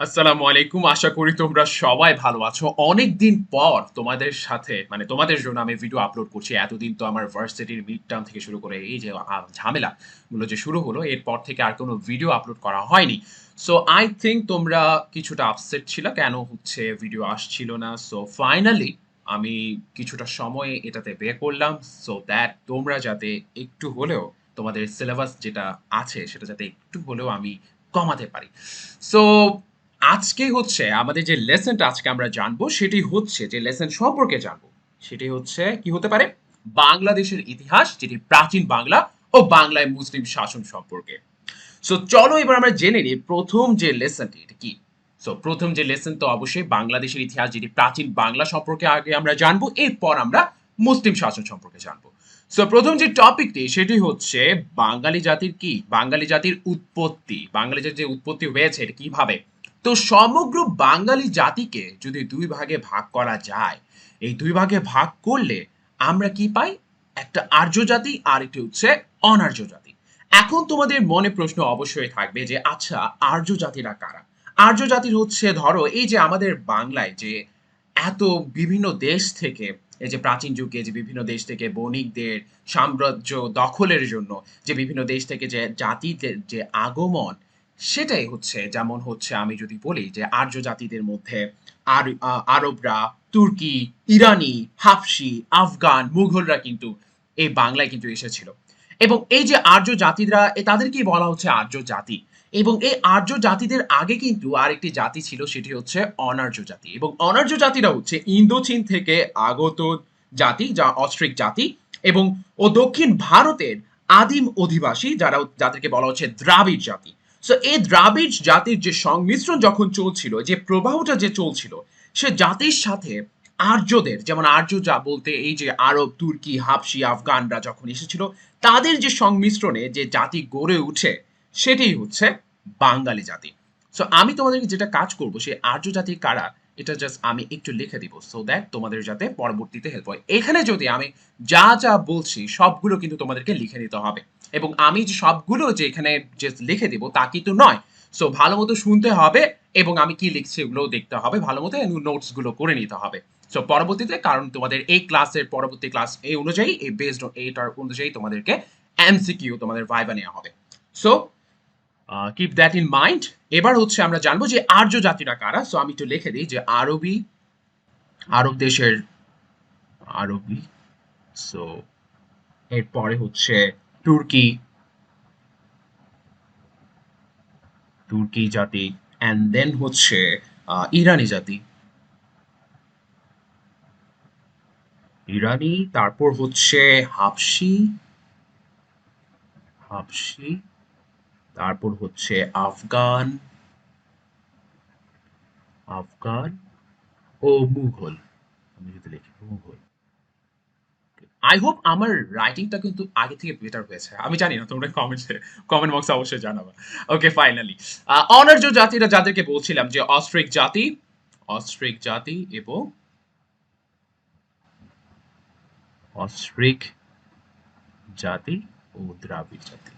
আসসালামু আলাইকুম। আশা করি তোমরা সবাই ভালো আছো। অনেকদিন পর তোমাদের সাথে তোমাদের জন্য আমি ভিডিও আপলোড করছি। এতদিন তো আমার ভার্সিটির মিড টার্ম থেকে শুরু করে এই যে ঝামেলাগুলো যে শুরু হলো, এরপর থেকে আর কোনো ভিডিও আপলোড করা হয়নি। সো আই থিংক তোমরা কিছুটা আপসেট ছিলা কেন হচ্ছে ভিডিও আসছিল না। সো ফাইনালি আমি কিছুটা সময় এটাতে বের করলাম সো দ্যাট তোমরা যাতে একটু হলেও তোমাদের সিলেবাস যেটা আছে সেটা যাতে একটু হলেও আমি কমাতে পারি। সো আজকে হচ্ছে আমাদের যে লেসনটা আজকে আমরা জানবো সেটি হচ্ছে যে লেসন সম্পর্কে জানবো সেটি হচ্ছে কি হতে পারে বাংলাদেশের ইতিহাস যেটি প্রাচীন বাংলা ও বাংলায় মুসলিম শাসন সম্পর্কে। সো চলো এবার আমরা জেনে নিই প্রথম যে লেসনটি এটা কি। সো প্রথম যে লেসন তো অবশ্যই বাংলাদেশের ইতিহাস যেটি প্রাচীন বাংলা সম্পর্কে আগে আমরা জানবো, এরপর আমরা মুসলিম শাসন সম্পর্কে জানবো। সো প্রথম যে টপিকটি সেটি হচ্ছে বাঙালি জাতির কি বাঙালি জাতির উৎপত্তি, বাঙালি জাতির যে উৎপত্তি হয়েছে এটা কিভাবে। তো সমগ্র বাঙালি জাতিকে যদি দুই ভাগে ভাগ করা যায়, এই দুই ভাগে ভাগ করলে আমরা কি পাই, একটা আর্য জাতি আর একটি হচ্ছে অনার্য জাতি। এখন তোমাদের মনে প্রশ্ন অবশ্যই থাকবে যে আচ্ছা আর্য জাতিরা কারা। আর্য জাতির হচ্ছে ধরো এই যে আমাদের বাংলায় যে এত বিভিন্ন দেশ থেকে, এই যে প্রাচীন যুগে যে বিভিন্ন দেশ থেকে বণিকদের সাম্রাজ্য দখলের জন্য যে বিভিন্ন দেশ থেকে যে জাতিদের যে আগমন, সেটাই হচ্ছে যেমন হচ্ছে আমি যদি বলি যে আর্য জাতিদের মধ্যে আরবরা, তুর্কি, ইরানি, হাবশি, আফগান, মুঘলরা কিন্তু এই বাংলায় কিন্তু এসেছিল। এবং এই যে আর্য জাতিরা তাদেরকেই বলা হচ্ছে আর্য জাতি। এবং এই আর্য জাতিদের আগে কিন্তু আরেকটি জাতি ছিল সেটি হচ্ছে অনার্য জাতি, এবং অনার্য জাতিরা হচ্ছে ইন্দোচীন থেকে আগত জাতি যা অস্ট্রিক জাতি, এবং দক্ষিণ ভারতের আদিম অধিবাসী যাদেরকে বলা হচ্ছে দ্রাবিড় জাতি। সো এই দ্রাবিড় জাতির যে সংমিশ্রণ যখন চলছিল, যে প্রবাহটা যে চলছিল, সে জাতির সাথে আর্যদের, যেমন আর্য যা বলতে এই যে আরব, তুর্কি, হাবশি, আফগানরা যখন এসেছিল, তাদের যে সংমিশ্রণে যে জাতি গড়ে উঠে সেটাই হচ্ছে বাঙালি জাতি। সো আমি তোমাদেরকে যেটা কাজ করব সেই আর্য জাতি কারা এটা জাস্ট আমি একটু লিখে দিব সো দ্যাট তোমাদের যাতে পরবর্তীতে হেল্প হয়। এখানে যদি আমি যা যা বলছি সবগুলো কিন্তু তোমাদেরকে লিখে নিতে হবে, এবং আমি যে সবগুলো যে এখানে যে লিখে দিব তা কিন্তু নয়। সো ভালো মতো শুনতে হবে, এবং আমি কি লিখছি এগুলোও দেখতে হবে ভালো মতো, নোটস গুলো করে নিতে হবে। সো পরবর্তীতে, কারণ তোমাদের এই ক্লাসের পরবর্তী ক্লাস এই অনুযায়ী, এই বেসড এইটার অনুযায়ী তোমাদেরকে এমসিকিউ তোমাদের ভাইবা নেওয়া হবে। So keep that in mind. এবার হচ্ছে আমরা জানবো যে আর্য জাতিরা কারা। সো আমি একটু লিখে দিই যে আরবি, আরব দেশের আরবি। সো এরপরে হচ্ছে তুর্কি, তুর্কি জাতি, অ্যান্ড দেন হচ্ছে ইরানি জাতি, ইরানি, তারপর হচ্ছে হাবশি, হাবশি, তারপর হচ্ছে আফগান, আফগান ও মুঘল। আমি যদি লিখি মুঘল। আই হোপ আমার রাইটিংটা কিন্তু আগে থেকে বেটার হয়েছে। আমি জানি না, তোমরা কমেন্ট বক্সে অবশ্যই জানাবা। ওকে ফাইনালি অনার্য জাতিরা যাদেরকে বলছিলাম যে অস্ট্রিক জাতি, অস্ট্রিক জাতি এবং অস্ট্রিক জাতি ও দ্রাবিড় জাতি,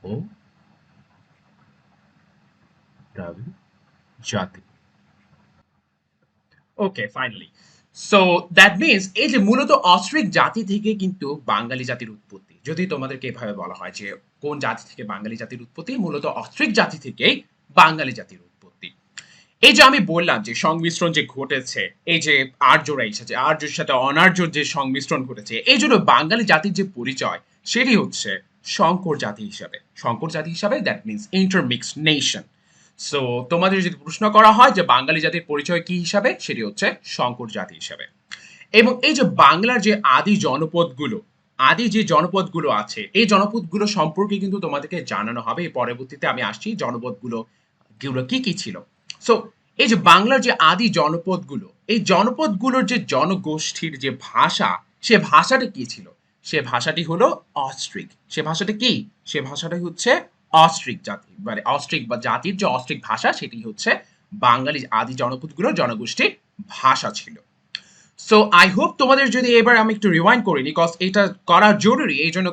ও দ্রাবিড় জাতি। ওকে ফাইনালি। সো দ্যাট মিনস এই যে মূলত অস্ট্রিক জাতি থেকে কিন্তু বাঙালি জাতির উৎপত্তি। যদি তোমাদেরকে এভাবে বলা হয় যে কোন জাতি থেকে বাঙালি জাতির উৎপত্তি, মূলত অস্ট্রিক জাতি থেকেই বাঙালি জাতির উৎপত্তি। এই যে আমি বললাম যে সংমিশ্রণ যে ঘটেছে, এই যে আর্যরা এসেছে, আর্যের সাথে অনার্যর যে সংমিশ্রণ ঘটেছে, এই জন্য বাঙালি জাতির যে পরিচয় সেটি হচ্ছে সংকর জাতি হিসাবে। সংকর জাতি হিসাবে দ্যাট মিনস ইন্টারমিক্সড নেশন। সো তোমাদের যদি প্রশ্ন করা হয় যে বাঙালি জাতির পরিচয় কি হিসাবে, সেটি হচ্ছে সংকর জাতি হিসাবে। এবং এই যে বাংলার যে আদি জনপদগুলো, আদি যে জনপদগুলো আছে এই জনপদগুলো সম্পর্কে কিন্তু তোমাদেরকে জানানো হবে। পরবর্তীতে আমি আসছি জনপদগুলো গুলো কি কি ছিল। সো এই যে বাংলার যে আদি জনপদগুলো, এই জনপদগুলোর যে জনগোষ্ঠীর যে ভাষা, সে ভাষাটা কি ছিল, সে ভাষাটি হলো অস্ট্রিক। সে ভাষাটা কি, সে ভাষাটাই হচ্ছে অস্ট্রিক জাতি, মানে অস্ট্রিক বা জাতির যে অস্ট্রিক ভাষা সেটি হচ্ছে বাঙালি আদি জনপদগুলোর জনগোষ্ঠীর ভাষা ছিল। সো আই হোপ তোমাদের যদি এবার আমি একটু রিওয়াইন্ড করি নি, কজ এটা করা জরুরি এই জন্য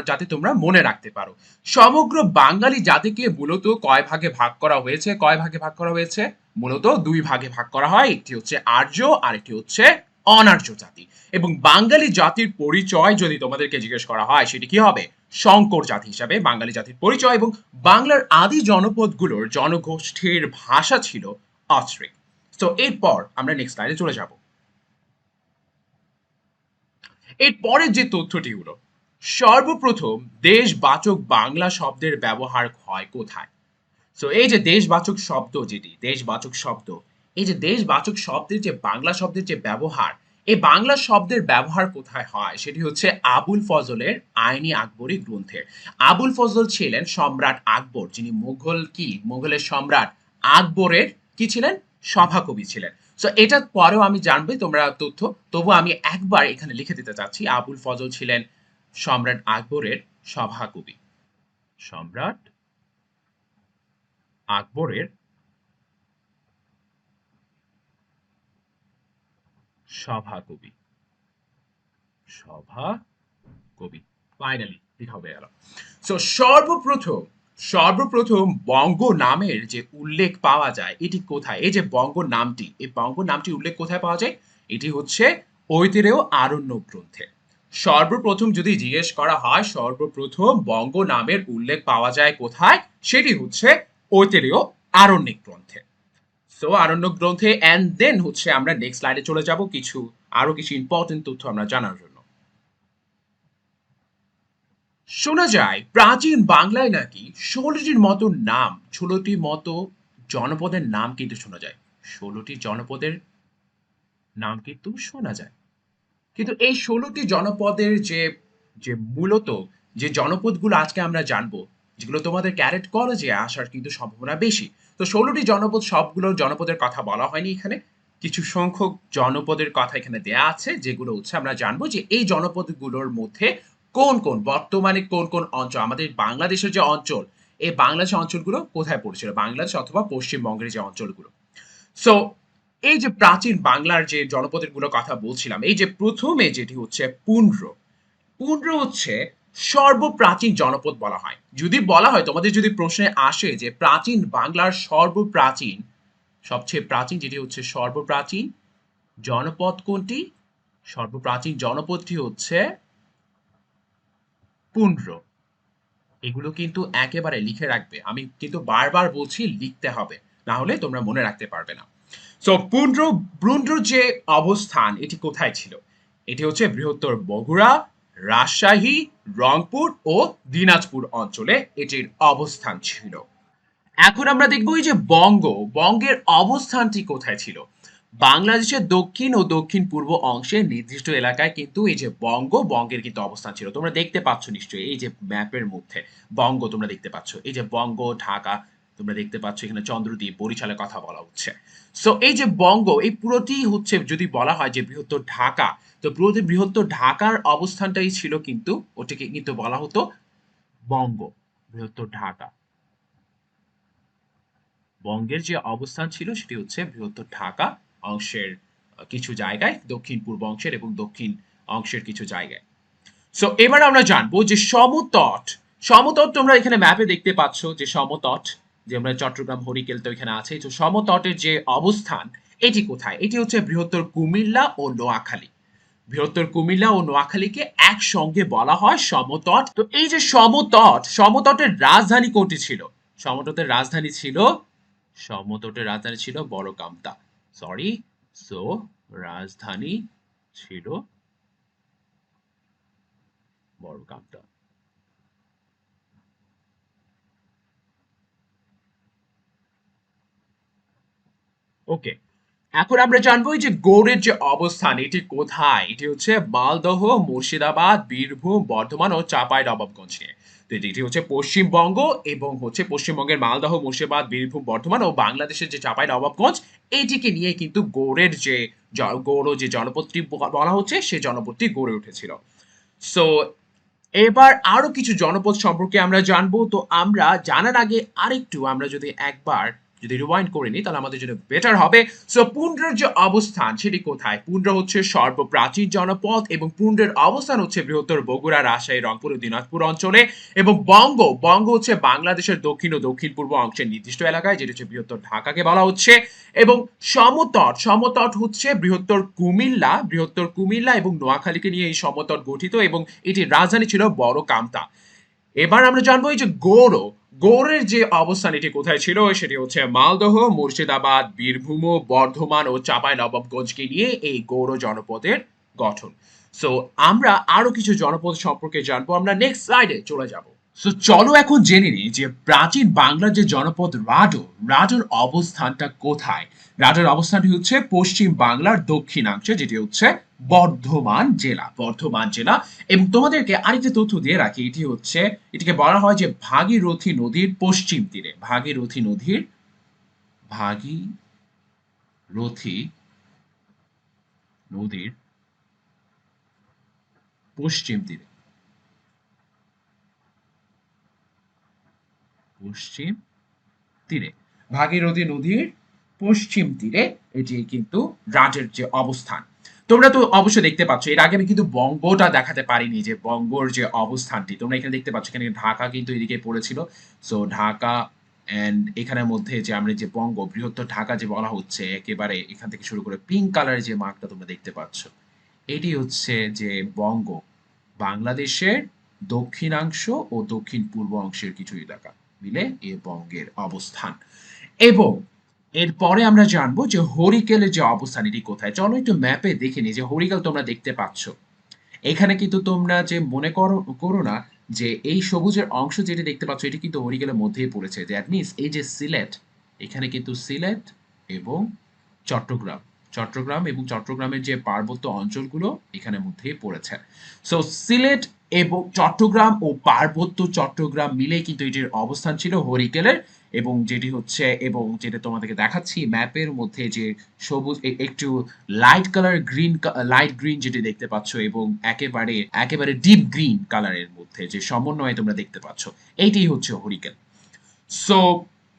যাতে তোমরা মনে রাখতে পারো। সমগ্র বাঙালি জাতিকে মূলত কয় ভাগে ভাগ করা হয়েছে? কয় ভাগে ভাগ করা হয়েছে? মূলত দুই ভাগে ভাগ করা হয়, একটি হচ্ছে আর্য আর একটি হচ্ছে অনার্য জাতি। এবং বাঙালি জাতির পরিচয় যদি তোমাদেরকে জিজ্ঞেস করা হয় সেটি কি হবে? সংকর জাতি হিসাবে বাঙালি জাতির পরিচয়। এবং বাংলার আদি জনপদগুলোর জনগোষ্ঠীর ভাষা ছিল অস্ট্রিক। তো এরপর আমরা নেক্সট স্লাইডে চলে যাব। এর পরের যে তথ্যটি হলো, সর্বপ্রথম দেশবাচক বাংলা শব্দের ব্যবহার হয় কোথায়? সো এই যে দেশবাচক শব্দ, যেটি দেশবাচক শব্দ, এই যে দেশবাচক শব্দের যে বাংলা শব্দের যে ব্যবহার, এই বাংলা শব্দের ব্যবহার কোথায় হয় সেটি হচ্ছে আবুল ফজলের আইনি আকবরী গ্রন্থে। আবুল ফজল ছিলেন সম্রাট আকবর, যিনি মুঘলের সম্রাট আকবরের কি ছিলেন? সভাকবি ছিলেন। সো এটা পরেও আমি জানবে তোমরা তথ্য, তবু আমি একবার এখানে লিখে দিতে চাচ্ছি, আবুল ফজল ছিলেন সম্রাট আকবরের সভাকবি। সম্রাট আকবরের সভাকবি। সভাকবি ফাইনালি লেখা হয়ে গেল। সো সর্বপ্রথম বঙ্গ নামের যে উল্লেখ পাওয়া যায় এটি কোথায়? এই যে বঙ্গ নামটি, এই বঙ্গ নামটি উল্লেখ কোথায় পাওয়া যায়? এটি হচ্ছে ঐতিরেয় আরণ্যক গ্রন্থে। সর্বপ্রথম যদি জিজ্ঞেস করা হয় সর্বপ্রথম বঙ্গ নামের উল্লেখ পাওয়া যায় কোথায়, সেটি হচ্ছে ঐতিরেয় আরণ্যক গ্রন্থে। সো আরণ্যক গ্রন্থে, অ্যান্ড দেন হচ্ছে আমরা নেক্সট স্লাইডে চলে যাব আরো কিছু ইম্পর্টেন্ট তথ্য আমরা জানার জন্য। শোনা যায় প্রাচীন বাংলায় নাকি 16টির মতো নাম, 16টি মতো জনপদের নাম কিন্তু শোনা যায়। 16টি জনপদের নাম কিন্তু শোনা যায়। কিন্তু এই 16টি জনপদের যে যে মূলত যে জনপদগুলো আজকে আমরা জানবো, যেগুলো তোমাদের ক্যারেট কলেজে আসার কিন্তু সম্ভাবনা বেশি। তো 16টি জনপদ, সবগুলো জনপদের কথা বলা হয়নি এখানে। কিছু সংখ্যক জনপদের কথা এখানে দেয়া আছে, যেগুলো হচ্ছে আমরা জানবো যে এই জনপদগুলোর মধ্যে বর্তমানে কোন কোন অঞ্চল, আমাদের বাংলাদেশের যে অঞ্চল, এই বাংলাদেশের অঞ্চলগুলো কোথায় পড়েছিল, বাংলাদেশ অথবা পশ্চিমবঙ্গের যে অঞ্চলগুলো। সো এই যে প্রাচীন বাংলার যে জনপদের গুলো কথা বলছিলাম, এই যে প্রথমে যেটি হচ্ছে পুন্ড্র। পুন্ড্র হচ্ছে সর্বপ্রাচীন জনপদ বলা হয়। যদি বলা হয়, তোমাদের যদি প্রশ্নে আসে যে প্রাচীন বাংলার সর্বপ্রাচীন, সবচেয়ে প্রাচীন যেটি হচ্ছে সর্বপ্রাচীন জনপদ কোনটি? সর্বপ্রাচীন জনপদটি হচ্ছে পুন্ড্র। এগুলো কিন্তু একেবারে লিখে রাখবে, আমি কিন্তু বারবার বলছি লিখতে হবে, না হলে তোমরা মনে রাখতে পারবে না। সো পুন্ড্র যে অবস্থান এটি কোথায় ছিল? এটি হচ্ছে বৃহত্তর বগুড়া, রাজশাহী, রংপুর ও দিনাজপুর অঞ্চলে এটির অবস্থান ছিল। এখন আমরা দেখব এই যে বঙ্গের অবস্থানটি কোথায় ছিল। বাংলাদেশের দক্ষিণ ও দক্ষিণ পূর্ব অংশে নির্দিষ্ট এলাকায় কিন্তু এই যে বঙ্গের কিন্তু অবস্থান ছিল। তোমরা দেখতে পাচ্ছ নিশ্চয়ই এই যে ম্যাপের মধ্যে বঙ্গ তোমরা দেখতে পাচ্ছ, এই যে বঙ্গ, ঢাকা তোমরা দেখতে পাচ্ছ, এখানে চন্দ্রদ্বীপ, বরিশালের কথা বলা হচ্ছে। সো এই যে এই পুরোটি হচ্ছে, যদি বলা হয় যে বৃহত্তর ঢাকা, তো পুরোটি বৃহত্তর ঢাকার অবস্থানটাই ছিল কিন্তু, ওটাকে কিন্তু বলা হতো বঙ্গ। বৃহত্তর ঢাকা, বঙ্গের যে অবস্থান ছিল সেটি হচ্ছে বৃহত্তর ঢাকা অংশের কিছু জায়গায়, দক্ষিণ পূর্ব অংশের এবং দক্ষিণ অংশের কিছু জায়গায়। সো এবার আমরা জানবো যে সমতট তোমরা এখানে ম্যাপে দেখতে পাচ্ছ যে সমতট, যে আমরা চট্টগ্রাম হরিকেল তো এখানে আছে। তো সমতটের যে অবস্থান এটি কোথায়? এটি হচ্ছে বৃহত্তর কুমিল্লা ও নোয়াখালী। বৃহত্তর কুমিল্লা ও নোয়াখালীকে একসঙ্গে বলা হয় সমতট। তো এই যে সমতটের রাজধানী কোনটি ছিল? সমতটের রাজধানী ছিল বড়কামতা। সরি, সো রাজধানী ছিল বড়কামতা। ওকে, এখন আমরা জানবো এই যে গৌড়ের যে অবস্থান এটি কোথায়। এটি হচ্ছে মালদহ, মুর্শিদাবাদ, বীরভূম, বর্ধমান ও চাঁপাই নবাবগঞ্জ নিয়ে। তো এটি হচ্ছে পশ্চিমবঙ্গ, এবং হচ্ছে পশ্চিমবঙ্গের মালদহ, মুর্শিদাবাদ, বীরভূম, বর্ধমান ও বাংলাদেশের যে চাঁপাই নবাবগঞ্জ, এইটিকে নিয়ে কিন্তু গৌড় যে জনপদটি বলা হচ্ছে সে জনপদটি গড়ে উঠেছিল। সো এবার আরো কিছু জনপদ সম্পর্কে আমরা জানবো। তো আমরা জানার আগে আরেকটু আমরা যদি একবার যদি রিওয়াইন্ড করে নিই তাহলে আমাদের জন্য বেটার হবে। সো পুন্ড্রের যে অবস্থান সেটি কোথায়? পুন্ড্র হচ্ছে সর্বপ্রাচীন জনপদ এবং পুন্ড্রের অবস্থান হচ্ছে বৃহত্তর বগুড়া, রাজশাহী, রংপুর ও দিনাজপুর অঞ্চলে। এবং বঙ্গ হচ্ছে বাংলাদেশের দক্ষিণ ও দক্ষিণ পূর্ব অংশের নির্দিষ্ট এলাকায়, যেটি হচ্ছে বৃহত্তর ঢাকাকে বলা হচ্ছে। এবং সমতট হচ্ছে বৃহত্তর কুমিল্লা এবং নোয়াখালীকে নিয়ে এই সমতট গঠিত, এবং এটির রাজধানী ছিল বড় কামতা। এবার আমরা জানবো এই যে গৌড়ের যে অবস্থান এটি কোথায় ছিল, সেটি হচ্ছে মালদহ, মুর্শিদাবাদ, বীরভূম, বর্ধমান ও চাঁপাইনবাবগঞ্জকে নিয়ে এই গৌড় জনপদের গঠন। সো আমরা আরো কিছু জনপদ সম্পর্কে জানবো, আমরা নেক্সট স্লাইডে চলে যাব। সো চলো এখন জেনে নিই যে প্রাচীন বাংলার যে জনপদ রাডোর অবস্থানটা কোথায়। রাডোর অবস্থানটি হচ্ছে পশ্চিম বাংলার দক্ষিণাংশে, যেটি হচ্ছে বর্ধমান জেলা। এবং তোমাদেরকে আরেকটি তথ্য দিয়ে রাখি, এটিকে বলা হয় যে ভাগীরথী নদীর পশ্চিম তীরে, ভাগীরথী নদীর পশ্চিম তীরে, পশ্চিম তীরে ভাগীরথী নদীর পশ্চিম তীরে এটি কিন্তু রাজের যে অবস্থান। তোমরা তো অবশ্যই দেখতে পাচ্ছ, এর আগে আমি কিন্তু বঙ্গটা দেখাতে পারিনি, যে বঙ্গর যে অবস্থানটি তোমরা এখানে দেখতে পাচ্ছ, এখানে ঢাকা কিন্তু এদিকে পড়েছিল। সো ঢাকা এন্ড এখানের মধ্যে যে আমরা যে বঙ্গ, বৃহত্তর ঢাকা যে বলা হচ্ছে, একেবারে এখান থেকে শুরু করে পিঙ্ক কালারের যে মার্কটা তোমরা দেখতে পাচ্ছ, এটি হচ্ছে যে বঙ্গ, বাংলাদেশের দক্ষিণাংশ ও দক্ষিণ পূর্ব অংশের কিছু এলাকা মিলে এ বঙ্গের অবস্থান। এবং এরপরে আমরা জানবো যে হরিকেলের যে অবস্থান এটি কোথায়। চলো একটু ম্যাপে দেখে নিই যে হরিকেল তোমরা দেখতে পাচ্ছ। এখানে কিন্তু তোমরা যে মনে করো না যে এই সবুজের অংশ যেটি দেখতে পাচ্ছ এটি কিন্তু হরিকেলের মধ্যেই পড়েছে। দ্যাট মিনস এই যে সিলেট, এখানে কিন্তু সিলেট এবং চট্টগ্রাম এবং চট্টগ্রামের যে পার্বত্য অঞ্চলগুলো এখানের মধ্যেই পড়েছে। সো সিলেট এবং চট্টগ্রাম ও পার্বত্য চট্টগ্রাম মিলে কিন্তু এটির অবস্থান ছিল হরিকেলের। এবং যেটা তোমাদেরকে দেখাচ্ছি ম্যাপের মধ্যে, যে সবুজ একটু লাইট গ্রিন যেটি দেখতে পাচ্ছ, এবং একেবারে ডিপ গ্রিন কালারের মধ্যে যে সমন্বয় তোমরা দেখতে পাচ্ছ, এইটাই হচ্ছে হরিকেল। সো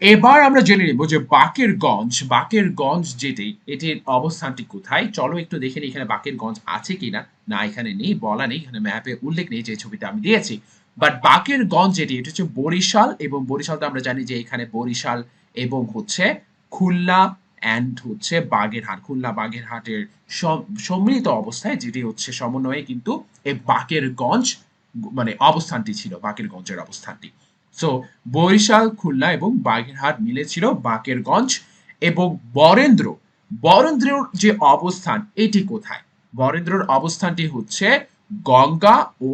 এবার আমরা জেনে নিব যে বাকেরগঞ্জ যেটি, এটির অবস্থানটি কোথায়। চলো একটু দেখে নিই এখানে বাকেরগঞ্জ আছে কিনা। না, এখানে নেই, বলা নেই, এখানে ম্যাপে উল্লেখ নেই যে ছবিটা আমি দিয়েছি। বাট বাকেরগঞ্জ যেটি, এটা হচ্ছে বরিশাল, এবং বরিশালটা আমরা জানি যে এখানে বরিশাল এবং হচ্ছে খুলনা অ্যান্ড হচ্ছে খুলনা বাগেরহাটের সম্মিলিত অবস্থায়, যেটি হচ্ছে সমন্বয়ে কিন্তু এই বাকেরগঞ্জ মানে অবস্থানটি ছিল, বাকেরগঞ্জের অবস্থানটি। সো বরিশাল, খুলনা এবং বাগেরহাট মিলে ছিল বাকেরগঞ্জ। এবং বরেন্দ্রের যে অবস্থান এটি কোথায়? বরেন্দ্রের অবস্থানটি হচ্ছে গঙ্গা ও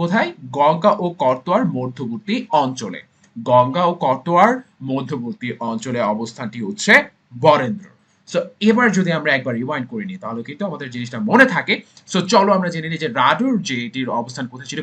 কোথায়? গঙ্গা ও করতোয়ার মধ্যবর্তী অঞ্চলে। অবস্থানটি হচ্ছে বরেন্দ্র। সো এবার যদি আমরা একবার রিওয়াইন্ড করে নিই তাহলে কিন্তু আমাদের জিনিসটা মনে থাকে। সো চলো আমরা জেনে নিই যে রাডুর যে এটির অবস্থান কোথায় ছিল,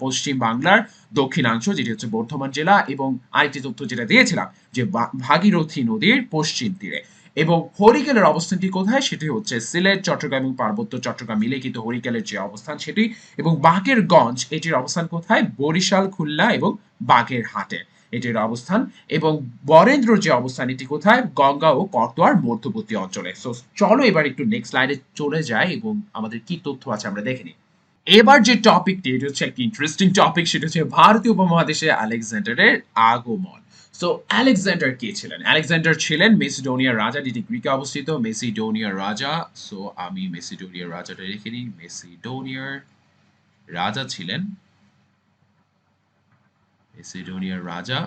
পশ্চিম বাংলার দক্ষিণাংশ, যেটি হচ্ছে বর্ধমান জেলা। এবং আরেকটি তথ্য যেটা দিয়েছিলাম যে ভাগীরথী নদীর পশ্চিম তীরে। এবং হরিকেলের অবস্থানটি কোথায়? সেটি হচ্ছে সিলেট, চট্টগ্রাম এবং পার্বত্য চট্টগ্রাম মিলে কিন্তু হরিকেলের যে অবস্থান সেটি। এবং বাকেরগঞ্জ এটির অবস্থান কোথায়? বরিশাল, খুলনা এবং বাগেরহাটে এটির অবস্থান। এবং বরেন্দ্র যে অবস্থান এটি কোথায়? গঙ্গা ও করতোয়ার মধ্যবর্তী অঞ্চলে। সো চলো এবার একটু নেক্সট স্লাইডে চলে যাই এবং আমাদের কি তথ্য আছে আমরা দেখে নিই। এবার যে টপিকটি, এটা হচ্ছে একটা ইন্টারেস্টিং টপিক, সেটা হচ্ছে ভারতীয় উপমহাদেশে আলেকজান্ডারের আগমন। সো আলেকজান্ডার কে ছিলেন? আলেকজান্ডার ছিলেন মেসিডোনিয়ার রাজা, যেটি গ্রিকে অবস্থিত। মেসিডোনিয়ার রাজা, সো আমি মেসিডোনিয়ার রাজাটা রেখে নিই। মেসিডোনিয়ার রাজা ছিলেন, মেসিডোনিয়ার রাজা।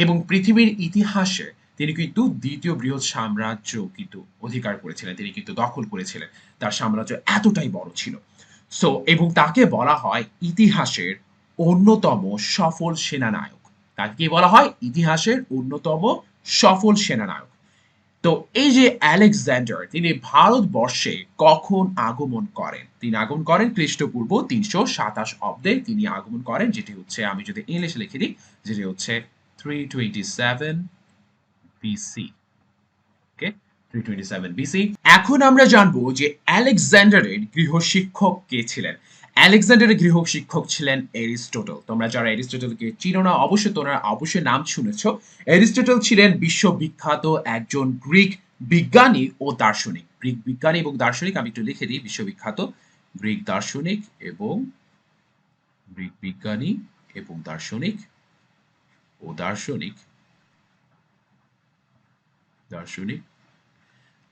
এবং পৃথিবীর ইতিহাসে তিনি কিন্তু দ্বিতীয় বৃহৎ সাম্রাজ্য কিন্তু অধিকার করেছিলেন, তিনি কিন্তু দখল করেছিলেন। তার সাম্রাজ্য এতটাই বড় ছিল। সো এবং তাকে বলা হয় ইতিহাসের অন্যতম সফল সেনানায়ক। তাকে কি বলা হয়? ইতিহাসের অন্যতম সফল সেনানায়ক। তো এই যে আলেকজান্ডার, তিনি ভারতবর্ষে কখন আগমন করেন? তিনি আগমন করেন খ্রিস্টপূর্ব ৩২৭ অব্দে তিনি আগমন করেন, যেটি হচ্ছে, আমি যদি ইংলিশে লিখে দিই, যেটি হচ্ছে 327 BC। ওকে, 327 BC। এখন আমরা জানবো যে আলেকজান্ডারের গৃহশিক্ষক কে ছিলেন। আলেকজান্ডারের গৃহ শিক্ষক ছিলেন এরিস্টটল। তোমরা যারা এরিস্টটলকে চিনো না অবশ্যই তোমরা অবশ্যই নাম শুনেছো। এরিস্টটল ছিলেন বিশ্ববিখ্যাত একজন গ্রিক বিজ্ঞানী ও দার্শনিক। গ্রিক বিজ্ঞানী এবং দার্শনিক, আমি একটু লিখে দিই, বিশ্ববিখ্যাত গ্রিক দার্শনিক এবং গ্রিক বিজ্ঞানী এবং দার্শনিক ও দার্শনিক দার্শনিক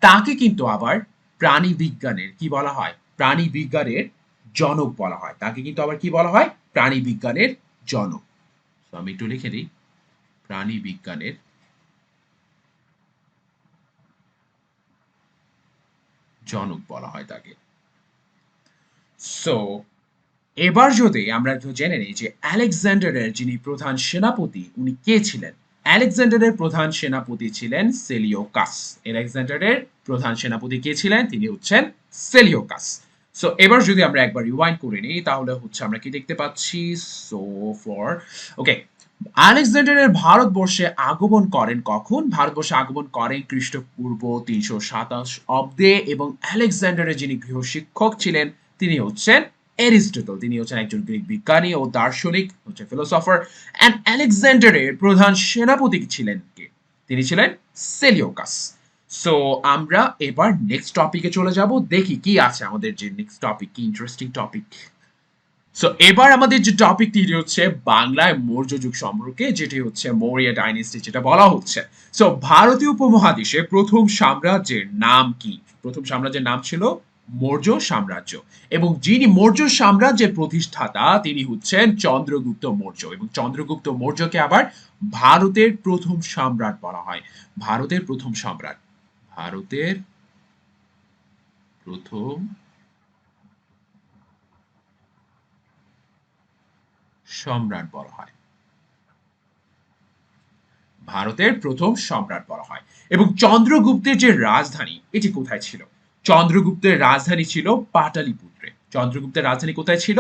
তাকে কিন্তু আবার প্রাণী বিজ্ঞানের কি বলা হয়? প্রাণী বিজ্ঞানের জনক বলা হয়। তাকে কিন্তু আবার কি বলা হয়? প্রাণী বিজ্ঞানের জনক। তো আমি একটু লিখে দিই, প্রাণী বিজ্ঞানের জনক বলা হয় তাকে। সো এবার যদি আমরা একটু জেনে নিই যে আলেকজান্ডারের যিনি প্রধান সেনাপতি উনি কে ছিলেন। আলেকজান্ডারের প্রধান সেনাপতি ছিলেন সেলিওকাস। আলেকজান্ডারের প্রধান সেনাপতি কে ছিলেন? তিনি হচ্ছেন সেলিওকাস। সো এবার যদি আমরা একবার রিওয়াইন্ড করে নিই তাহলে হচ্ছে আমরা কি দেখতে পাচ্ছি? সো ফর ওকে, আলেকজান্ডারের ভারতবর্ষে আগমন করেন কখন? ভারতবর্ষে আগমন করেন খ্রিস্টপূর্ব ৩২৭ অব্দে এবং আলেকজান্ডারের যিনি গৃহ শিক্ষক ছিলেন তিনি হচ্ছেন এরিস্টটল। তিনি হচ্ছেন একজন গ্রিক বিজ্ঞানী ও দার্শনিক, হচ্ছে ফিলোসফার। অ্যান্ড আলেকজান্ডারের প্রধান সেনাপতি ছিলেন কে? তিনি ছিলেন সেলিওকাস। সো আমরা এবার নেক্সট টপিকে চলে যাব, দেখি কি আছে আমাদের যে নেক্সট টপিক, কি ইন্টারেস্টিং টপিক। সো এবার আমাদের যে টপিকটি হচ্ছে বাংলায় মৌর্য যুগ সম্পর্কে, যেটি হচ্ছে মৌর্য ডাইনেস্টি যেটা বলা হচ্ছে। সো ভারতীয় উপমহাদেশে প্রথম সাম্রাজ্যের নাম কি? প্রথম সাম্রাজ্যের নাম ছিল মৌর্য সাম্রাজ্য এবং যিনি মৌর্য সাম্রাজ্যের প্রতিষ্ঠাতা তিনি হচ্ছেন চন্দ্রগুপ্ত মৌর্য এবং চন্দ্রগুপ্ত মৌর্যকে আবার ভারতের প্রথম সম্রাট বলা হয়। ভারতের প্রথম সম্রাট, ভারতের প্রথম সম্রাট বলা হয়। ভারতের প্রথম সম্রাট বলা হয়। এবং চন্দ্রগুপ্তের যে রাজধানী এটি কোথায় ছিল? চন্দ্রগুপ্তের রাজধানী ছিল পাটালিপুত্রে। চন্দ্রগুপ্তের রাজধানী কোথায় ছিল?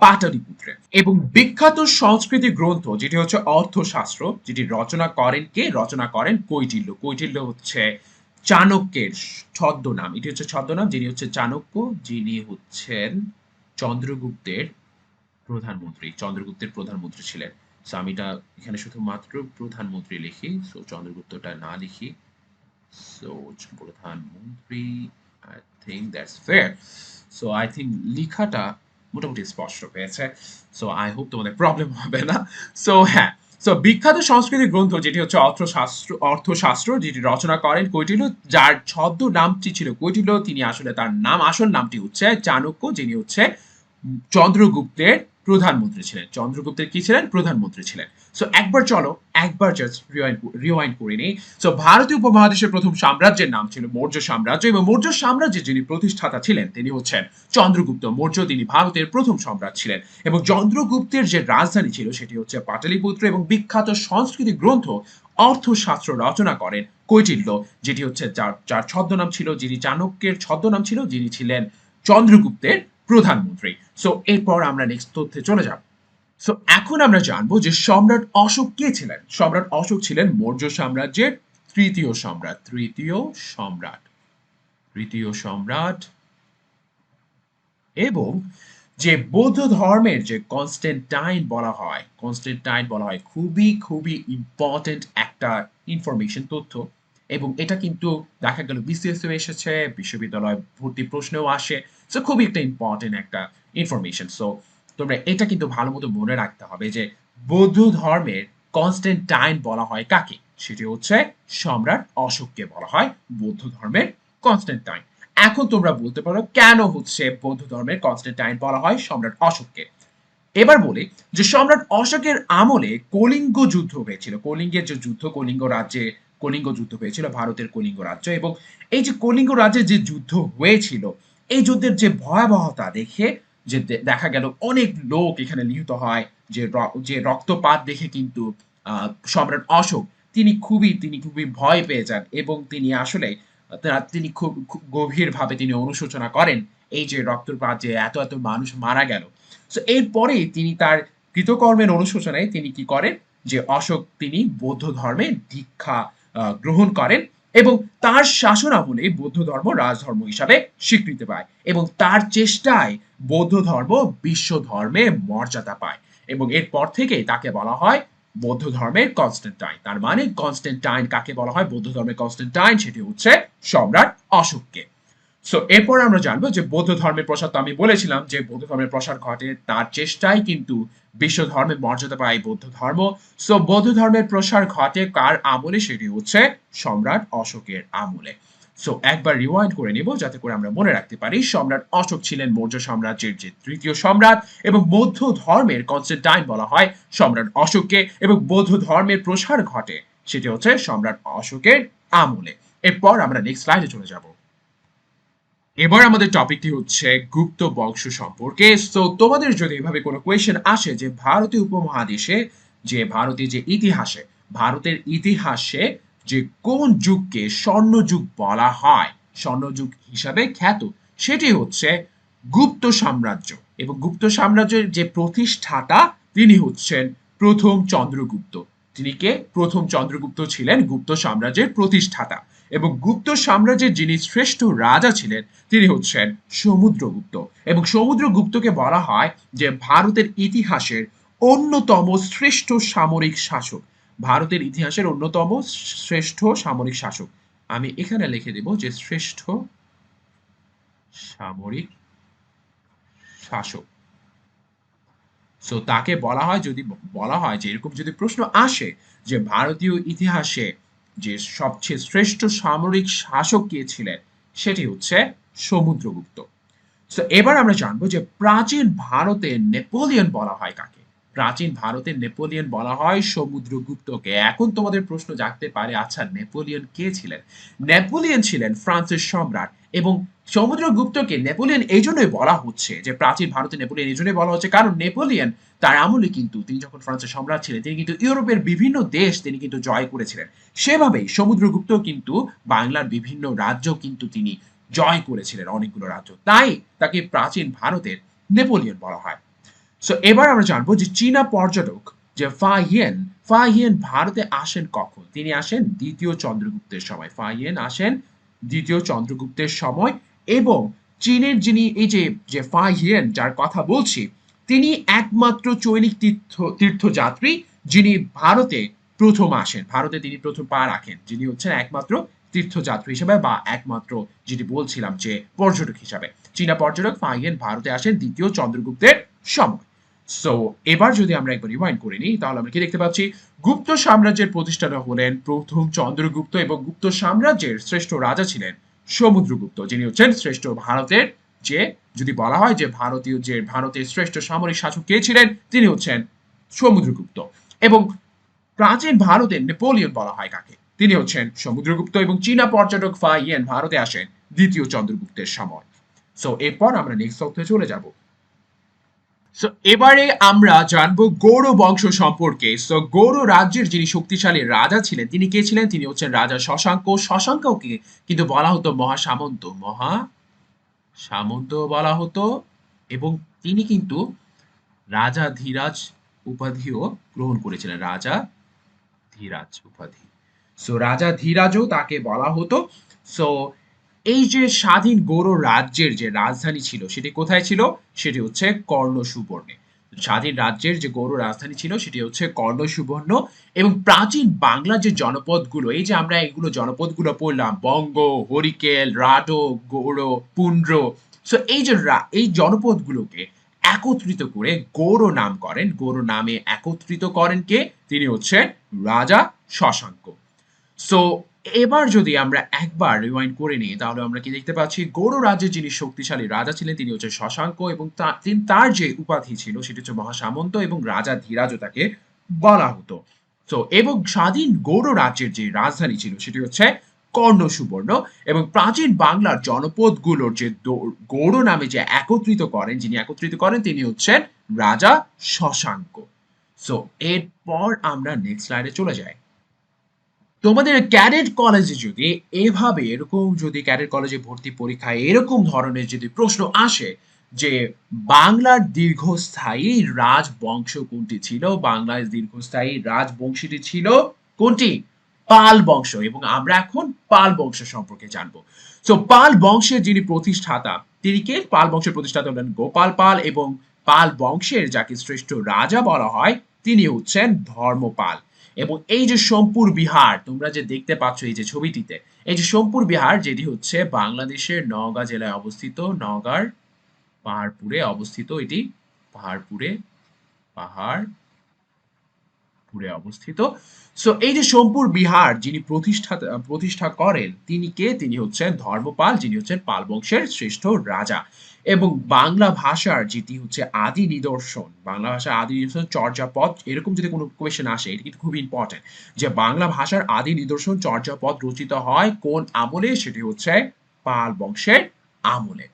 পাটালিপুত্রে। এবং বিখ্যাত সংস্কৃতি গ্রন্থ যেটি হচ্ছে অর্থশাস্ত্র, যেটি রচনা করেন কে? রচনা করেন কৈটিল্য। কৈটিল্য হচ্ছে চাণক্যের ছদ্মনাম। এটি হচ্ছে ছদ্মনাম, যিনি হচ্ছে চাণক্য, যিনি হচ্ছেন চন্দ্রগুপ্তের প্রধানমন্ত্রী। চন্দ্রগুপ্তের প্রধানমন্ত্রী ছিলেন। সো আমি এটা এখানে শুধুমাত্র প্রধানমন্ত্রী লিখি, সো চন্দ্রগুপ্তটা না লিখি। সো প্রধানমন্ত্রী, I think that's fair. So I think লিখাটা মোটামুটি স্পষ্ট হয়েছে। সো আই হোপ তোমাদের প্রবলেম হবে না। সো হ্যাঁ, সো বিখ্যাত সংস্কৃতিক গ্রন্থ যেটি হচ্ছে অর্থশাস্ত্র যেটি রচনা করেন কৈটিল্য, যার ছদ্ম নামটি ছিল কৈটিল্য, তিনি আসলে তার নাম আসল নামটি হচ্ছে চাণক্য, যিনি হচ্ছে চন্দ্রগুপ্তের প্রধানমন্ত্রী ছিলেন। চন্দ্রগুপ্তের কি ছিলেন? প্রধানমন্ত্রী ছিলেন। সো একবার চলো একবার জাস্ট রিওয়াইন্ড করে নিই। সো ভারতীয় উপমহাদেশের প্রথম সাম্রাজ্যের নাম ছিল মৌর্য সাম্রাজ্য এবং মৌর্য সাম্রাজ্যের যিনি প্রতিষ্ঠাতা ছিলেন তিনি হচ্ছেন চন্দ্রগুপ্ত মৌর্য। তিনি ভারতের প্রথম সম্রাট ছিলেন এবং চন্দ্রগুপ্তের যে রাজধানী ছিল সেটি হচ্ছে পাটলিপুত্র এবং বিখ্যাত সংস্কৃতি গ্রন্থ অর্থশাস্ত্র রচনা করেন কৈটিল্য, যেটি হচ্ছে যার ছদ্মনাম ছিল, যিনি চাণক্যের ছদ্মনাম ছিল, যিনি ছিলেন চন্দ্রগুপ্তের প্রধানমন্ত্রী। সো এরপর আমরা নেক্সট তথ্যে চলে যাব। সো এখন আমরা জানবো যে সম্রাট অশোক কে ছিলেন। সম্রাট অশোক ছিলেন মৌর্য সাম্রাজ্যের তৃতীয় সম্রাট। তৃতীয় সম্রাট এবং যে বৌদ্ধ ধর্মের যে কনস্ট্যান্টাইন বলা হয় খুবই খুবই ইম্পর্টেন্ট একটা ইনফরমেশন, তথ্য। এবং এটা কিন্তু দেখা গেল বিসিএস এসেছে, বিশ্ববিদ্যালয় ভর্তি প্রশ্নেও আসে। সো খুবই একটা ইম্পর্টেন্ট একটা ইনফরমেশন। সো তোমরা এটা কিন্তু ভালো মতো মনে রাখতে হবে যে বৌদ্ধ ধর্মের কনস্ট্যান্টাইন বলা হয় কাকে? সেটি হচ্ছে সম্রাট অশোককে বলা হয় বৌদ্ধ ধর্মের কনস্ট্যান্টাইন। এখন তোমরা বলতে পারো কেন হচ্ছে বৌদ্ধ ধর্মের কনস্ট্যান্টাইন বলা হয় সম্রাট অশোককে। এবার বলি যে সম্রাট অশোকের আমলে কলিঙ্গ যুদ্ধ হয়েছিল। কলিঙ্গের যে যুদ্ধ, কলিঙ্গ রাজ্যে কলিঙ্গ যুদ্ধ হয়েছিল, ভারতের কলিঙ্গ রাজ্য। এবং এই যে কলিঙ্গ রাজ্যে যে যুদ্ধ হয়েছিল, এই যুদ্ধের যে ভয়াবহতা দেখে যে দেখা গেল অনেক লোক এখানে নিহত হয়, যে রক্তপাত দেখে কিন্তু সম্রাট অশোক তিনি খুবই ভয় পেয়ে যান এবং তিনি আসলে তিনি খুব গভীরভাবে তিনি অনুশোচনা করেন এই যে রক্তপাত, যে এত এত মানুষ মারা গেল। সো এরপরে তিনি তার কৃতকর্মের অনুশোচনায় তিনি কি করেন যে অশোক তিনি বৌদ্ধ ধর্মে দীক্ষা গ্রহণ করেন এবং তার শাসন আমলে বৌদ্ধ ধর্ম রাজধর্ম হিসাবে স্বীকৃতি পায় এবং তার চেষ্টায় বৌদ্ধ ধর্ম বিশ্ব ধর্মে মর্যাদা পায় এবং এরপর থেকেই তাকে বলা হয় বৌদ্ধ ধর্মের কনস্ট্যান্টাইন। তার মানে কনস্ট্যান্টাইন কাকে বলা হয় বৌদ্ধ ধর্মের কনস্ট্যান্টাইন, সেটি হচ্ছে সম্রাট অশোককে। সো এরপর আমরা জানবো যে বৌদ্ধ ধর্মের প্রসার, তো আমি বলেছিলাম যে বৌদ্ধ ধর্মের প্রসার ঘটে তার চেষ্টায় কিন্তু বিশ্ব ধর্মের মর্যাদা পায় বৌদ্ধ ধর্ম। সো বৌদ্ধ ধর্মের প্রসার ঘটে কার আমলে, সেটি হচ্ছে সম্রাট অশোকের আমলে। সো একবার রিওয়াইন্ড করে নিব যাতে করে আমরা মনে রাখতে পারি সম্রাট অশোক ছিলেন মৌর্য সাম্রাজ্যের যে তৃতীয় সম্রাট এবং বৌদ্ধ ধর্মের কনস্ট্যান্টাইন বলা হয় সম্রাট অশোককে এবং বৌদ্ধ ধর্মের প্রসার ঘটে সেটি হচ্ছে সম্রাট অশোকের আমলে। এরপর আমরা নেক্সট স্লাইডে চলে যাব। এবার আমাদের টপিকটি হচ্ছে গুপ্ত বংশ সম্পর্কে। সো তোমাদের যদি এভাবে কোনো কোয়েশ্চেন আসে যে ভারতীয় উপমহাদেশে যে ভারতের যে ইতিহাসে ভারতের ইতিহাসে যে কোন যুগকে স্বর্ণযুগ বলা হয়, স্বর্ণযুগ হিসাবে খ্যাত, সেটি হচ্ছে গুপ্ত সাম্রাজ্য এবং গুপ্ত সাম্রাজ্যের যে প্রতিষ্ঠাতা তিনি হচ্ছেন প্রথম চন্দ্রগুপ্ত। তিনি কে? প্রথম চন্দ্রগুপ্ত ছিলেন গুপ্ত সাম্রাজ্যের প্রতিষ্ঠাতা এবং গুপ্ত সাম্রাজ্যের যিনি শ্রেষ্ঠ রাজা ছিলেন তিনি হচ্ছেন সমুদ্রগুপ্ত এবং সমুদ্রগুপ্তকে বলা হয় যে ভারতের ইতিহাসের অন্যতম শ্রেষ্ঠ সামরিক শাসক। ভারতের ইতিহাসের অন্যতম শ্রেষ্ঠ সামরিক শাসক। আমি এখানে লিখে দেব যে শ্রেষ্ঠ সামরিক শাসক। সো তাকে বলা হয়, যদি বলা হয় যে এরকম যদি প্রশ্ন আসে যে ভারতীয় ইতিহাসে যে সবচেয়ে শ্রেষ্ঠ সামরিক শাসক কে ছিলেন, সেটি হচ্ছে সমুদ্রগুপ্ত। সো এবার আমরা জানবো যে প্রাচীন ভারতে নেপোলিয়ন বলা হয় কাকে। প্রাচীন ভারতে নেপোলিয়ন বলা হয় সমুদ্রগুপ্তকে। এখন তোমাদের প্রশ্ন জাগতে পারে, আচ্ছা নেপোলিয়ন কে ছিলেন? নেপোলিয়ন ছিলেন ফ্রান্সের সম্রাট এবং সমুদ্রগুপ্তকে নেপোলিয়ন এই জন্যই বলা হচ্ছে যে প্রাচীন ভারতে নেপোলিয়ন এই জন্যই বলা হচ্ছে কারণ নেপোলিয়ন তার আমলে কিন্তু তিনি যখন ফ্রান্সের সম্রাট ছিলেন তিনি কিন্তু ইউরোপের বিভিন্ন দেশ তিনি কিন্তু জয় করেছিলেন। সেভাবেই সমুদ্রগুপ্ত কিন্তু বাংলার বিভিন্ন রাজ্য কিন্তু তিনি জয় করেছিলেন, অনেকগুলো রাজ্য, তাই তাকে প্রাচীন ভারতের নেপোলিয়ন বলা হয়। সো এবার আমরা জানবো যে চীনা পর্যটক যে ফা হিয়েন ভারতে আসেন কখন। তিনি আসেন দ্বিতীয় চন্দ্রগুপ্তের সময়। ফা হিয়েন আসেন দ্বিতীয় চন্দ্রগুপ্তের সময় এবং চীনের যিনি এই যে ফা হিয়েন যার কথা বলছি তিনি একমাত্র চৈনিক তীর্থযাত্রী যিনি ভারতে প্রথম আসেন, ভারতে তিনি প্রথম পা রাখেন, যিনি হচ্ছেন একমাত্র তীর্থযাত্রী হিসেবে বা একমাত্র যেটি বলছিলাম যে পর্যটক হিসাবে। চীনা পর্যটক ফা হিয়েন ভারতে আসেন দ্বিতীয় চন্দ্রগুপ্তের সময়। সো এবার যদি আমরা একবার রিওয়াইন্ড করে নিই তাহলে আমরা কি দেখতে পাচ্ছি, গুপ্ত সাম্রাজ্যের প্রতিষ্ঠাতা হলেন প্রথম চন্দ্রগুপ্ত এবং গুপ্ত সাম্রাজ্যের শ্রেষ্ঠ রাজা ছিলেন সমুদ্রগুপ্ত, যিনি হচ্ছেন শ্রেষ্ঠ ভারতের যে যদি বলা হয় যে ভারতের শ্রেষ্ঠ সামরিক শাসক কে ছিলেন তিনি হচ্ছেন সমুদ্রগুপ্ত। এবং প্রাচীন ভারতের নেপোলিয়ন বলা হয় কাকে, তিনি হচ্ছেন সমুদ্রগুপ্ত এবং চীনা পর্যটক ফা হিয়েন ভারতে আসেন দ্বিতীয় চন্দ্রগুপ্তের সময়। সো এরপর আমরা নেক্সট তথ্যে চলে যাব। সো এবারে আমরা জানবো গৌড় বংশ সম্পর্কে। সো গৌড় রাজ্যের যিনি শক্তিশালী রাজা ছিলেন তিনি কে ছিলেন, তিনি হচ্ছেন রাজা শশাঙ্ক। শশাঙ্ককে কিন্তু বলা হতো মহাসামন্ত বলা হতো এবং তিনি কিন্তু রাজা ধীরাজ উপাধিও গ্রহণ করেছিলেন, রাজা ধীরাজ উপাধি। সো রাজা ধীরাজও তাকে বলা হতো। সো এই যে স্বাধীন গৌড় রাজ্যের যে রাজধানী ছিল সেটি কোথায় ছিল, সেটি হচ্ছে কর্ণ সুবর্ণে। স্বাধীন রাজ্যের যে গৌড় রাজধানী ছিল সেটি হচ্ছে কর্ণ সুবর্ণ এবং প্রাচীন বাংলার যে জনপদগুলো, এই যে আমরা এগুলো জনপদগুলো পড়লাম বঙ্গ, হরিকেল, রাডো, গৌড়, পুন্ড্র। সো এই জনপদগুলোকে একত্রিত করে গৌড় নাম করেন, গৌড় নামে একত্রিত করেন কে, তিনি হচ্ছেন রাজা শশাঙ্ক। সো এবার যদি আমরা একবার রিওয়াইন্ড করে নিই তাহলে আমরা কি দেখতে পাচ্ছি, গৌড় রাজ্যের যিনি শক্তিশালী রাজা ছিলেন তিনি হচ্ছে শশাঙ্ক এবং তার যে উপাধি ছিল সেটি হচ্ছে মহাসামন্ত এবং রাজা ধীরাজও তাকে বলা হতো। তো এবং স্বাধীন গৌড় রাজ্যের যে রাজধানী ছিল সেটি হচ্ছে কর্ণ সুবর্ণ এবং প্রাচীন বাংলার জনপদগুলোর যে গৌড় নামে যে যিনি একত্রিত করেন তিনি হচ্ছেন রাজা শশাঙ্ক। সো এরপর আমরা নেক্সট স্লাইডে চলে যাই। তোমাদের ক্যাডেট কলেজে যদি এরকম যদি ক্যাডেট কলেজে ভর্তি পরীক্ষায় এরকম ধরনের যদি প্রশ্ন আসে যে বাংলার দীর্ঘস্থায়ী রাজবংশ কোনটি ছিল, বাংলার দীর্ঘস্থায়ী রাজবংশীটি ছিল কোনটি, পাল বংশ, এবং আমরা এখন পাল বংশ সম্পর্কে জানবো। সো পাল বংশের যিনি প্রতিষ্ঠাতা, তিনি কে? পাল বংশের প্রতিষ্ঠাতা হলেন গোপাল পাল, এবং পাল বংশের যাকে শ্রেষ্ঠ রাজা বলা হয় তিনি হচ্ছেন ধর্মপাল। এবং এই যে সোমপুর বিহার তোমরা যে দেখতে পাচ্ছ এই যে ছবিটিতে, এই যে সোমপুর বিহার যেটি হচ্ছে বাংলাদেশের নওগাঁ জেলায় অবস্থিত, নওগাঁর পাহাড়পুরে অবস্থিত এটি, পাহাড়পুরে, পাহাড়পুরে অবস্থিত। সো এই যে সোমপুর বিহার যিনি প্রতিষ্ঠা করেন তিনি কে? তিনি হচ্ছেন ধর্মপাল, যিনি হচ্ছেন পাল বংশের শ্রেষ্ঠ রাজা। এবং বাংলা ভাষার যেটি হচ্ছে আদি নিদর্শন, বাংলা ভাষার আদি নিদর্শন চর্যাপদ, এরকম যদি কোনো কোয়েশ্চেন আসে এটা কিন্তু খুব ইম্পর্টেন্ট, যে বাংলা ভাষার আদি নিদর্শন চর্যাপদ রচিত হয় কোন আমলে? সেটি হচ্ছে পাল বংশের আমলে।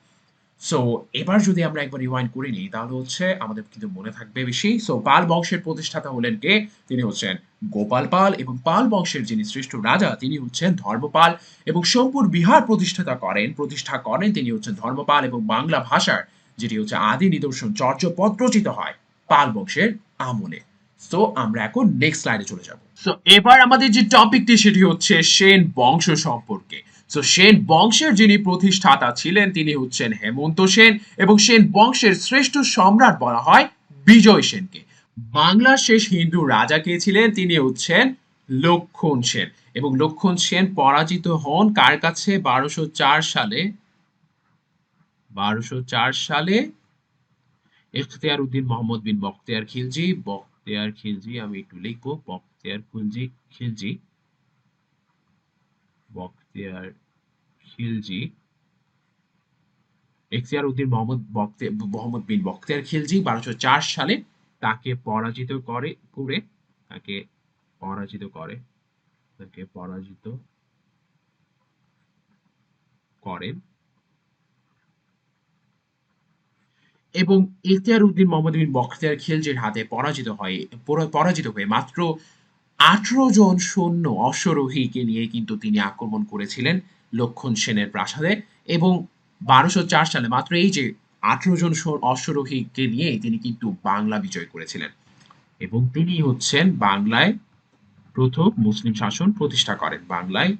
সো এবার যদি আমরা একবার রিওয়াইন্ড করে নিই তাহলে হচ্ছে আমাদের কিন্তু মনে থাকবে বেশি। সো পাল বংশের প্রতিষ্ঠাতা হলেন কে? তিনি হচ্ছেন গোপাল পাল, এবং পাল বংশের যিনি শ্রেষ্ঠ রাজা তিনি হচ্ছেন ধর্মপাল, এবং সোমপুর বিহার প্রতিষ্ঠা করেন তিনি হচ্ছেন ধর্মপাল, এবং বাংলা ভাষার যেটি হচ্ছে আদি নিদর্শন চর্যাপদ রচিত হয় পাল বংশের আমলে। সো আমরা এখন নেক্সট স্লাইডে চলে যাব। সো এবার আমাদের যে টপিকটি সেটি হচ্ছে সেন বংশ সম্পর্কে। সো সেন বংশের যিনি প্রতিষ্ঠাতা ছিলেন তিনি হচ্ছেন হেমন্ত সেন, এবং সেন বংশের শ্রেষ্ঠ সম্রাট বলা হয় বিজয় সেনকে। বাংলার শেষ হিন্দু রাজা কে ছিলেন? তিনি হচ্ছেন লক্ষণ সেন, এবং লক্ষণ সেন পরাজিত হন কার কাছে? 1204 সালে, 1204 সালে ইখতিয়ার উদ্দিন মোহাম্মদ বিন বখতিয়ার খিলজি, বখতিয়ার খিলজি, আমি একটু লিখবো, বখতিয়ার খিলজি, বখতিয়ার খিলজি, ইখতিয়ার উদ্দিন মোহাম্মদ বিন বখতিয়ার খিলজি 1204 সালে তাকে পরাজিত তাকে পরাজিত করে, তাকে পরাজিত করেন, এবং ইখতিয়ার উদ্দিন মোহাম্মদ বিন বখতিয়ার খিলজির হাতে পরাজিত হয়ে মাত্র 18 জন সৈন্য অশ্বরোহীকে নিয়ে কিন্তু তিনি আক্রমণ করেছিলেন লক্ষণ সেনের প্রাসাদে। এবং 1204 সালে মাত্র এই যে 18 জন অশ্বরোহীকে নিয়ে তিনি কিন্তু বাংলা বিজয় করেছিলেন, এবং তিনি হচ্ছেন বাংলায় প্রথম মুসলিম শাসন প্রতিষ্ঠা করেন। বাংলায়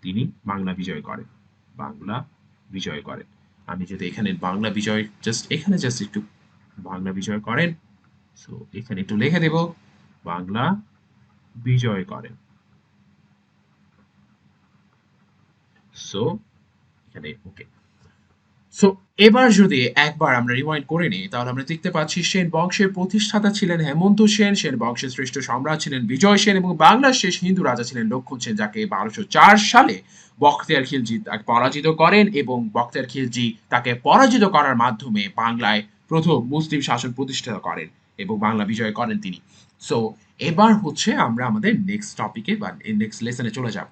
তিনি বাংলা বিজয় করেন, বাংলা বিজয় করেন। আমি যদি এখানে বাংলা বিজয় জাস্ট একটু বাংলা বিজয় করেন, সো এখানে একটু লিখে দেব বাংলা বিজয় করেন। সো এখানে ওকে। সো এবার যদি একবার আমরা রিওয়াইন্ড করে নিই তাহলে আমরা দেখতে পাচ্ছি সেন বংশের প্রতিষ্ঠাতা ছিলেন হেমন্ত সেন, সেন বংশের শ্রেষ্ঠ সম্রাট ছিলেন বিজয় সেন, এবং বাংলার শেষ হিন্দু রাজা ছিলেন লক্ষণ সেন, যাকে 1204 সালে বখতিয়ার খিলজি তাকে পরাজিত করেন, এবং বখতিয়ার খিলজি তাকে পরাজিত করার মাধ্যমে বাংলায় প্রথম মুসলিম শাসন প্রতিষ্ঠা করেন এবং বাংলা বিজয় করেন তিনি। সো এবার হচ্ছে আমরা আমাদের নেক্সট টপিকে বা নেক্সট লেসনে চলে যাব।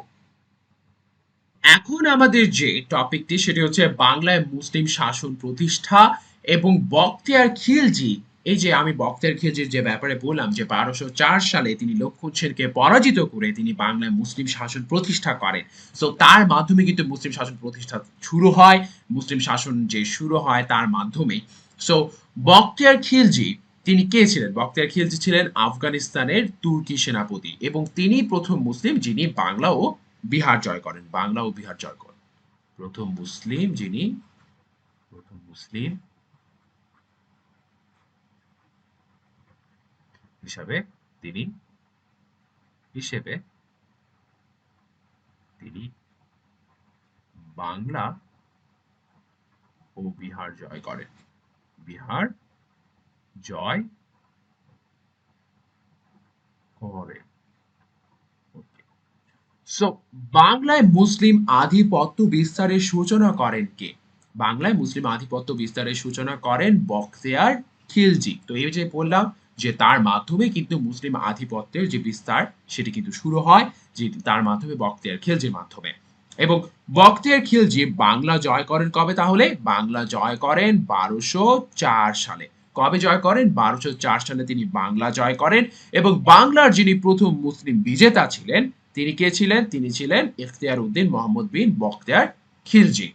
এখন আমাদের যে টপিকটি সেটি হচ্ছে বাংলায় মুসলিম শাসন প্রতিষ্ঠা এবং বখতিয়ার খিলজি। এই যে আমি বখতিয়ার খিলজির যে ব্যাপারে বললাম যে 1204 সালে তিনি লক্ষণ সেনকে পরাজিত করে তিনি বাংলায় মুসলিম শাসন প্রতিষ্ঠা করেন। সো তার মাধ্যমে কিন্তু মুসলিম শাসন প্রতিষ্ঠা শুরু হয়, মুসলিম শাসন যে শুরু হয় তার মাধ্যমে। সো বখতিয়ার খিলজি তিনি কে ছিলেন? বখতিয়ার খিলজি ছিলেন আফগানিস্তানের তুর্কি সেনাপতি, এবং তিনি প্রথম মুসলিম যিনি বাংলা ও বিহার জয় করেন, বাংলা ও বিহার জয় করেন। প্রথম মুসলিম হিসাবে তিনি তিনি বাংলা ও বিহার জয় করেন, বিহার জয় করেন। সো বাংলায় মুসলিম আধিপত্য বিস্তারের সূচনা করেন কে? বাংলায় মুসলিম আধিপত্য বিস্তারের সূচনা করেন বখতিয়ার খিলজি। তো এই যে বললাম যে তার মাধ্যমে কিন্তু মুসলিম আধিপত্যের যে বিস্তার সেটি কিন্তু শুরু হয়, যে তার মাধ্যমে বখতিয়ার খিলজির মাধ্যমে। এবং বখতিয়ার খিলজি বাংলা জয় করেন কবে তাহলে? বাংলা জয় করেন 1204 সালে। কবে জয় করেন? 1204 সালে তিনি বাংলা জয় করেন, এবং বাংলার যিনি প্রথম মুসলিম বিজেতা ছিলেন তিনি কে ছিলেন? তিনি ছিলেন ইখতিয়ার উদ্দিন মোহাম্মদ বিন বখতিয়ার খিলজি।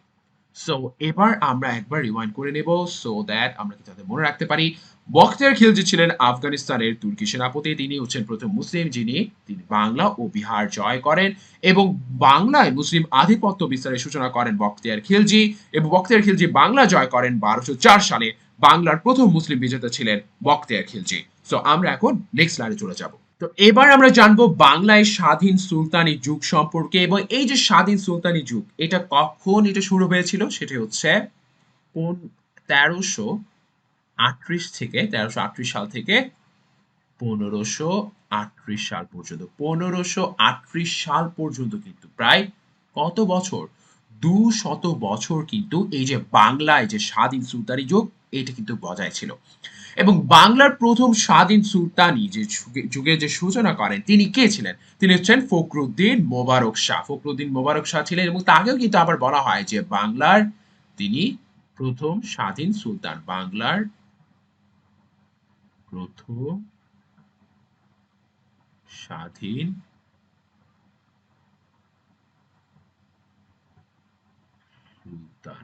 সো এবার আমরা একবার রিওয়াইন্ড করে নেব সো দ্যাট আমরা যাতে মনে রাখতে পারি। বখতিয়ার খিলজি ছিলেন আফগানিস্তানের তুর্কি সেনাপতি। তিনি হচ্ছেন প্রথম মুসলিম যিনি তিনি বাংলা ও বিহার জয় করেন এবং বাংলায় মুসলিম আধিপত্য বিস্তারের সূচনা করেন বখতিয়ার খিলজি। এবং বখতিয়ার খিলজি বাংলা জয় করেন 1204 সালে। বাংলার প্রথম মুসলিম বিজেতা ছিলেন বখতিয়ার খিলজি। সো আমরা এখন নেক্সট স্লাইডে চলে যাব। তো এবার আমরা জানবো বাংলায় স্বাধীন সুলতানি যুগ সম্পর্কে। এবং এই যে স্বাধীন সুলতানি যুগ, এটা কখন এটা শুরু হয়েছিল, সেটি হচ্ছে 1338 সাল থেকে 1538 সাল পর্যন্ত। 1538 সাল পর্যন্ত কিন্তু প্রায় কত বছর, 200 বছর কিন্তু এই যে বাংলায় যে স্বাধীন সুলতানি যুগ, এটা কিন্তু বজায় ছিল। এবং বাংলার প্রথম স্বাধীন সুলতানি যে যুগের যে সূচনা করেন তিনি কে ছিলেন? তিনি হচ্ছেন ফখরুদ্দীন মোবারক শাহ। ফখরুদ্দীন মোবারক শাহ ছিলেন এবং তাকেও কিন্তু আবার বলা হয় যে বাংলার তিনি প্রথম স্বাধীন সুলতান। বাংলার প্রথম স্বাধীন সুলতান।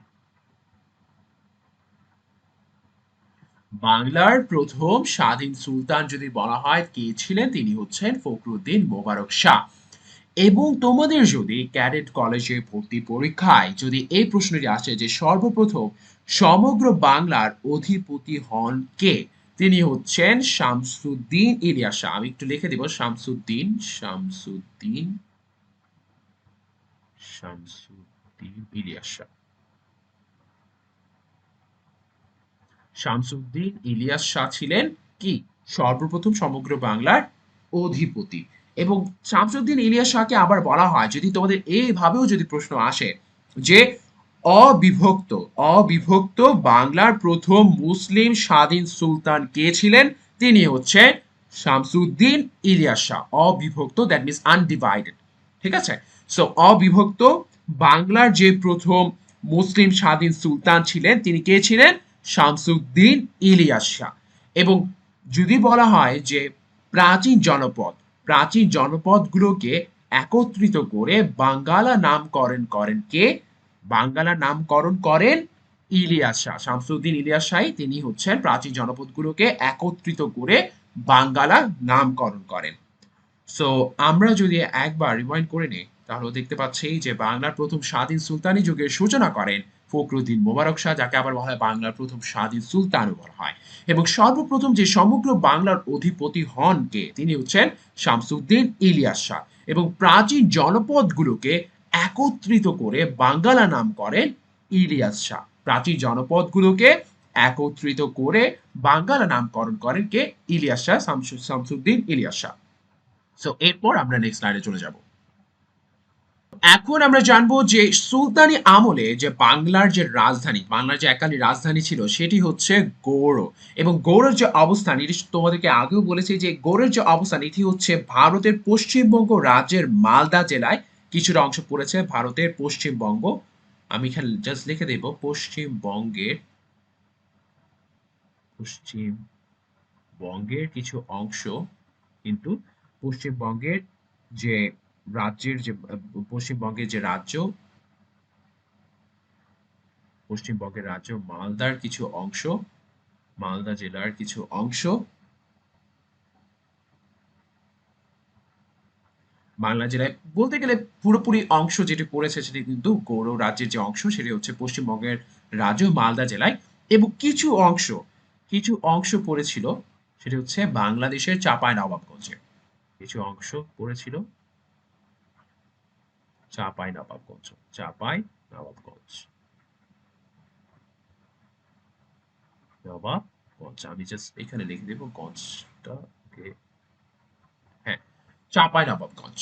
বাংলার প্রথম স্বাধীন সুলতান যদি বলা হয় কে ছিলেন, তিনি হচ্ছেন ফখরুদ্দীন মোবারক শাহ। এবং তোমাদের যদি ক্যাডেট কলেজে ভর্তি পরীক্ষায় যদি এই প্রশ্নটি আসে যে সর্বপ্রথম সমগ্র বাংলার অধিপতি হন কে, তিনি হচ্ছেন শামসুদ্দিন ইলিয়াস শাহ। আমি একটু লিখে দিব, শামসুদ্দিন ইলিয়াস শাহ। শামসুদ্দিন ইলিয়াস শাহ ছিলেন কি সর্বপ্রথম সমগ্র বাংলার অধিপতি। এবং শামসুদ্দিন ইলিয়াস শাহকে আবার বলা হয়, যদি তোমাদের এইভাবেও যদি প্রশ্ন আসে যে অবিভক্ত অবিভক্ত বাংলার প্রথম মুসলিম স্বাধীন সুলতান কে ছিলেন, তিনি হচ্ছেন শামসুদ্দিন ইলিয়াস শাহ। অবিভক্ত, দ্যাট মিনস আনডিভাইডেড। ঠিক আছে? সো অবিভক্ত বাংলার যে প্রথম মুসলিম স্বাধীন সুলতান ছিলেন তিনি কে ছিলেন? শামসুদ্দিন ইলিয়াস শাহ। এবং যদি বলা হয় যে প্রাচীন জনপদ, প্রাচীন জনপদগুলোকে একত্রিত করে বাঙ্গালা নামকরণ করেন কে? বাঙ্গালা নামকরণ করেন ইলিয়াস শাহ। শামসুদ্দিন ইলিয়াস শাহ তিনি হচ্ছেন প্রাচীন জনপদগুলোকে একত্রিত করে বাঙ্গালা নামকরণ করেন। সো আমরা যদি একবার রিমাইন্ড করে নিই তাহলে দেখতে পাচ্ছি যে বাংলার প্রথম স্বাধীন সুলতানি যুগের সূচনা করেন ফখরুদ্দীন মোবারক শাহ, যাকে আবার বলা হয় বাংলার প্রথম স্বাধীন সুলতানও বলা হয়। এবং সর্বপ্রথম যে সমগ্র বাংলার অধিপতি হন কে, তিনি হচ্ছেন শামসুদ্দিন ইলিয়াস শাহ। এবং প্রাচীন জনপদগুলোকে একত্রিত করে বাঙ্গালা নাম করেন ইলিয়াস শাহ। প্রাচীন জনপদগুলোকে একত্রিত করে বাঙ্গালা নামকরণ করেন কে? ইলিয়াস শাহ, শামসুদ্দিন ইলিয়াস শাহ। সো এরপর আমরা নেক্সট স্লাইডে চলে যাব। এখন আমরা জানবো যে সুলতানি আমলে যে বাংলার যে রাজধানী, বাংলার যে এককালী রাজধানী ছিল সেটি হচ্ছে গৌড়। এবং গৌড়ের যে অবস্থান, এটি তোমাদেরকে আগেও বলেছি যে গৌড়ের যে অবস্থান এটি হচ্ছে ভারতের পশ্চিমবঙ্গ রাজ্যের মালদা জেলায় কিছুটা অংশ পড়েছে ভারতের পশ্চিমবঙ্গ। আমি এখানে জাস্ট লিখে দেব পশ্চিমবঙ্গের কিছু অংশ কিন্তু পশ্চিমবঙ্গের যে রাজ্যের যে পশ্চিমবঙ্গের যে রাজ্য, পশ্চিমবঙ্গের রাজ্য মালদার কিছু অংশ, মালদা জেলার কিছু অংশ, বাংলা জেলায় বলতে গেলে পুরোপুরি অংশ যেটি পড়েছে সেটি কিন্তু গৌড় রাজ্যের যে অংশ সেটি হচ্ছে পশ্চিমবঙ্গের রাজ্য মালদা জেলায়। এবং কিছু অংশ পড়েছিল সেটি হচ্ছে বাংলাদেশের চাঁপাই নবাবগঞ্জে। কিছু অংশ পড়েছিল চাঁপাই নবাবগঞ্জ, চাঁপাই নবাবগঞ্জ, নবাবগঞ্জ। আমি জাস্ট এখানে লিখে দেবো গঞ্জটা। ওকে, হ্যাঁ, চাঁপাই নবাবগঞ্জ।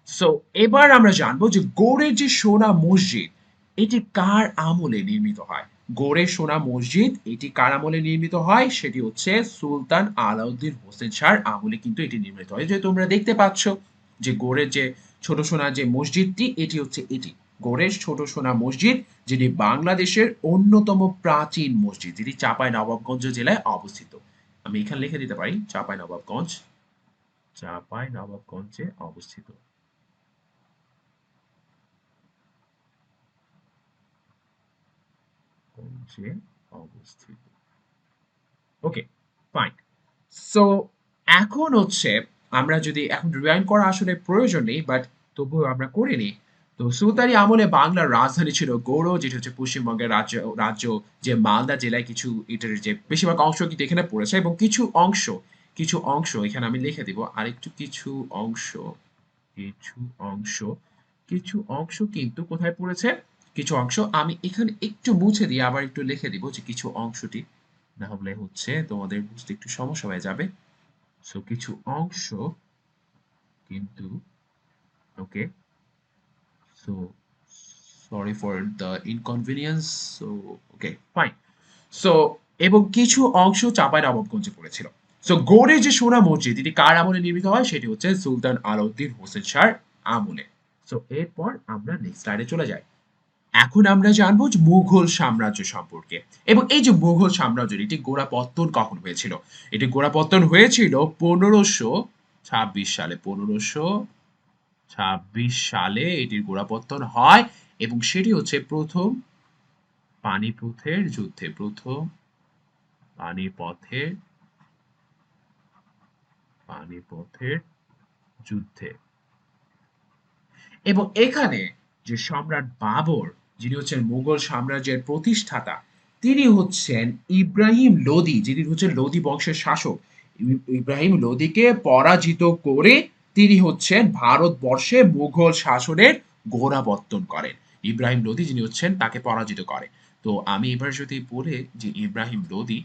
সো এবার আমরা জানবো যে গৌড়ের যে সোনা মসজিদ এটি কার আমলে নির্মিত হয়। গৌড়ের সোনা মসজিদ এটি কার আমলে নির্মিত হয়, সেটি হচ্ছে সুলতান আলাউদ্দিন হোসেন শাহর আমলে কিন্তু এটি নির্মিত হয়। যে তোমরা দেখতে পাচ্ছ যে গৌড়ের যে ছোট সোনা যে মসজিদটি এটি হচ্ছে এটি গৌড়ের ছোট সোনা মসজিদ, যেটি বাংলাদেশের অন্যতম প্রাচীন মসজিদ, যেটি চাঁপাই নবাবগঞ্জ জেলায় অবস্থিত। আমি এখানে লিখে দিতে পারি চাঁপাই নবাবগঞ্জ, চাঁপাই নবাবগঞ্জে অবস্থিত, গঞ্জে অবস্থিত। ওকে, ফাইন। সো এখন হচ্ছে আমরা যদি এখন রিওয়াইন্ড করা আসলে প্রয়োজন নেই, বাট তবুও আমরা করে নিই। তো সুলতানি আমলে বাংলার রাজধানী ছিল গৌড়, যেটা হচ্ছে পশ্চিমবঙ্গের রাজ্য যে মালদা জেলায় কিছু এটার যে বেশিরভাগ অংশ কিন্তু এখানে পড়েছে, এবং কিছু অংশ এখানে আমি লিখে দিব আরেকটু কিছু অংশ কিছু অংশ কিন্তু কোথায় পড়েছে? কিছু অংশ আমি এখানে একটু মুছে দিয়ে আবার একটু লিখে দিব যে কিছু অংশটি, না হলে হচ্ছে তোমাদের বুঝতে একটু সমস্যা হয়ে যাবে। সো কিছু অংশ কিন্তু, okay, so sorry for the inconvenience. So okay, fine. So এবং কিছু অংশ চাঁপাইনবাবগঞ্জে পড়েছিল। সো গৌড়ের যে সোনা মসজিদ এটি কার আমলে নির্মিত হয়? সেটি হচ্ছে সুলতান আলাউদ্দিন হোসেন শাহর আমলে। সো এরপর আমরা নেক্সট স্লাইডে চলে যাই। এখন আমরা জানবো যে মুঘল সাম্রাজ্য সম্পর্কে, এবং এই যে মুঘল সাম্রাজ্য এটি গোড়াপত্তন কখন হয়েছিল? এটি গোড়াপত্তন হয়েছিল 1526 সালে। 1526 সালে এটির গোড়াপত্তন হয়, এবং সেটি হচ্ছে প্রথম পানিপথের যুদ্ধে। প্রথম পানিপথের পানিপথের যুদ্ধে। এবং এখানে যে সম্রাট বাবর, যিনি হচ্ছেন মুঘল সাম্রাজ্যের প্রতিষ্ঠাতা, তিনি হচ্ছেন ইব্রাহিম লোদি, যিনি হচ্ছেন লোদি বংশের শাসক। ইব্রাহিম লোদিকে পরাজিত করে তিনি হচ্ছেন ভারতবর্ষে মুঘল শাসনের গোড়াপত্তন করেন। ইব্রাহিম লোদি যিনি হচ্ছেন তাকে পরাজিত করে। তো আমি এবার যদি বলে যে ইব্রাহিম লোদি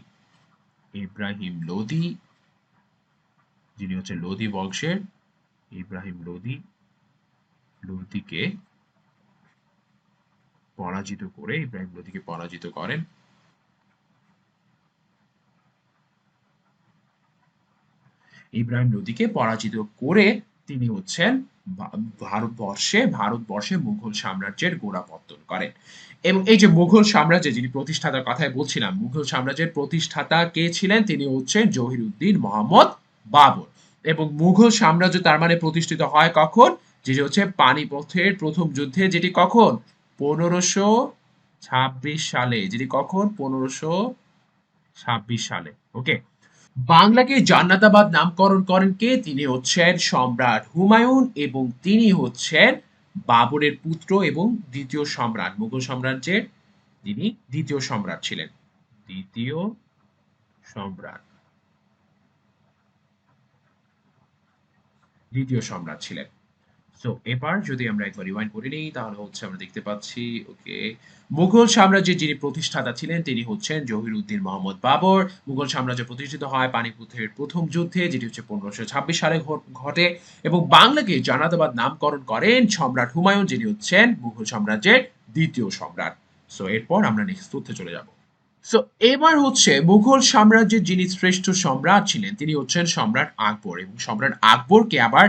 যিনি হচ্ছেন লোদি বংশের, ইব্রাহিম লোদিকে ইব্রাহিম লোদিকে পরাজিত করেন। ইব্রাহিম লোদিকে পরাজিত করে তিনি হচ্ছেন ভারতবর্ষে মুঘল সাম্রাজ্যের গোড়াপত্তন করেন। এবং এই যে মুঘল সাম্রাজ্যের যিনি প্রতিষ্ঠাতার কথাই বলছিলাম, মুঘল সাম্রাজ্যের প্রতিষ্ঠাতা কে ছিলেন? তিনি হচ্ছেন জহিরুদ্দিন মোহাম্মদ বাবর। এবং মুঘল সাম্রাজ্য তার মানে প্রতিষ্ঠিত হয় কখন? যেটি হচ্ছে পানিপথের প্রথম যুদ্ধে, যেটি কখন? 1526 সালে। যেটি কখন? 1526 সালে। ওকে। বাংলাকে জান্নাতাবাদ নামকরণ করেন কে? তিনি হচ্ছেন সম্রাট হুমায়ুন, এবং তিনি হচ্ছেন বাবরের পুত্র এবং দ্বিতীয় সম্রাট, মুঘল সাম্রাজ্যের তিনি দ্বিতীয় সম্রাট ছিলেন। দ্বিতীয় সম্রাট দ্বিতীয় সম্রাট ছিলেন। সো এবার যদি আমরা একবার রিওয়াইন্ড করে নিই, তাহলে হচ্ছে আমরা দেখতে পাচ্ছি, ওকে, মুঘল সাম্রাজ্যের যিনি প্রতিষ্ঠাতা ছিলেন তিনি হচ্ছেন জহিরুদ্দিন মোহাম্মদ বাবর। মুঘল সাম্রাজ্য প্রতিষ্ঠিত হয় পানিপথের প্রথম যুদ্ধে, যেটি হচ্ছে 1526 সালে ঘটে। এবং বাংলাকে জানাতাবাদ নামকরণ করেন সম্রাট হুমায়ুন, যিনি হচ্ছেন মুঘল সাম্রাজ্যের দ্বিতীয় সম্রাট। সো এরপর আমরা নেক্সট তথ্যে চলে যাব। সো এবার হচ্ছে মুঘল সাম্রাজ্যের যিনি শ্রেষ্ঠ সম্রাট ছিলেন তিনি হচ্ছেন সম্রাট আকবর, এবং সম্রাট আকবরকে আবার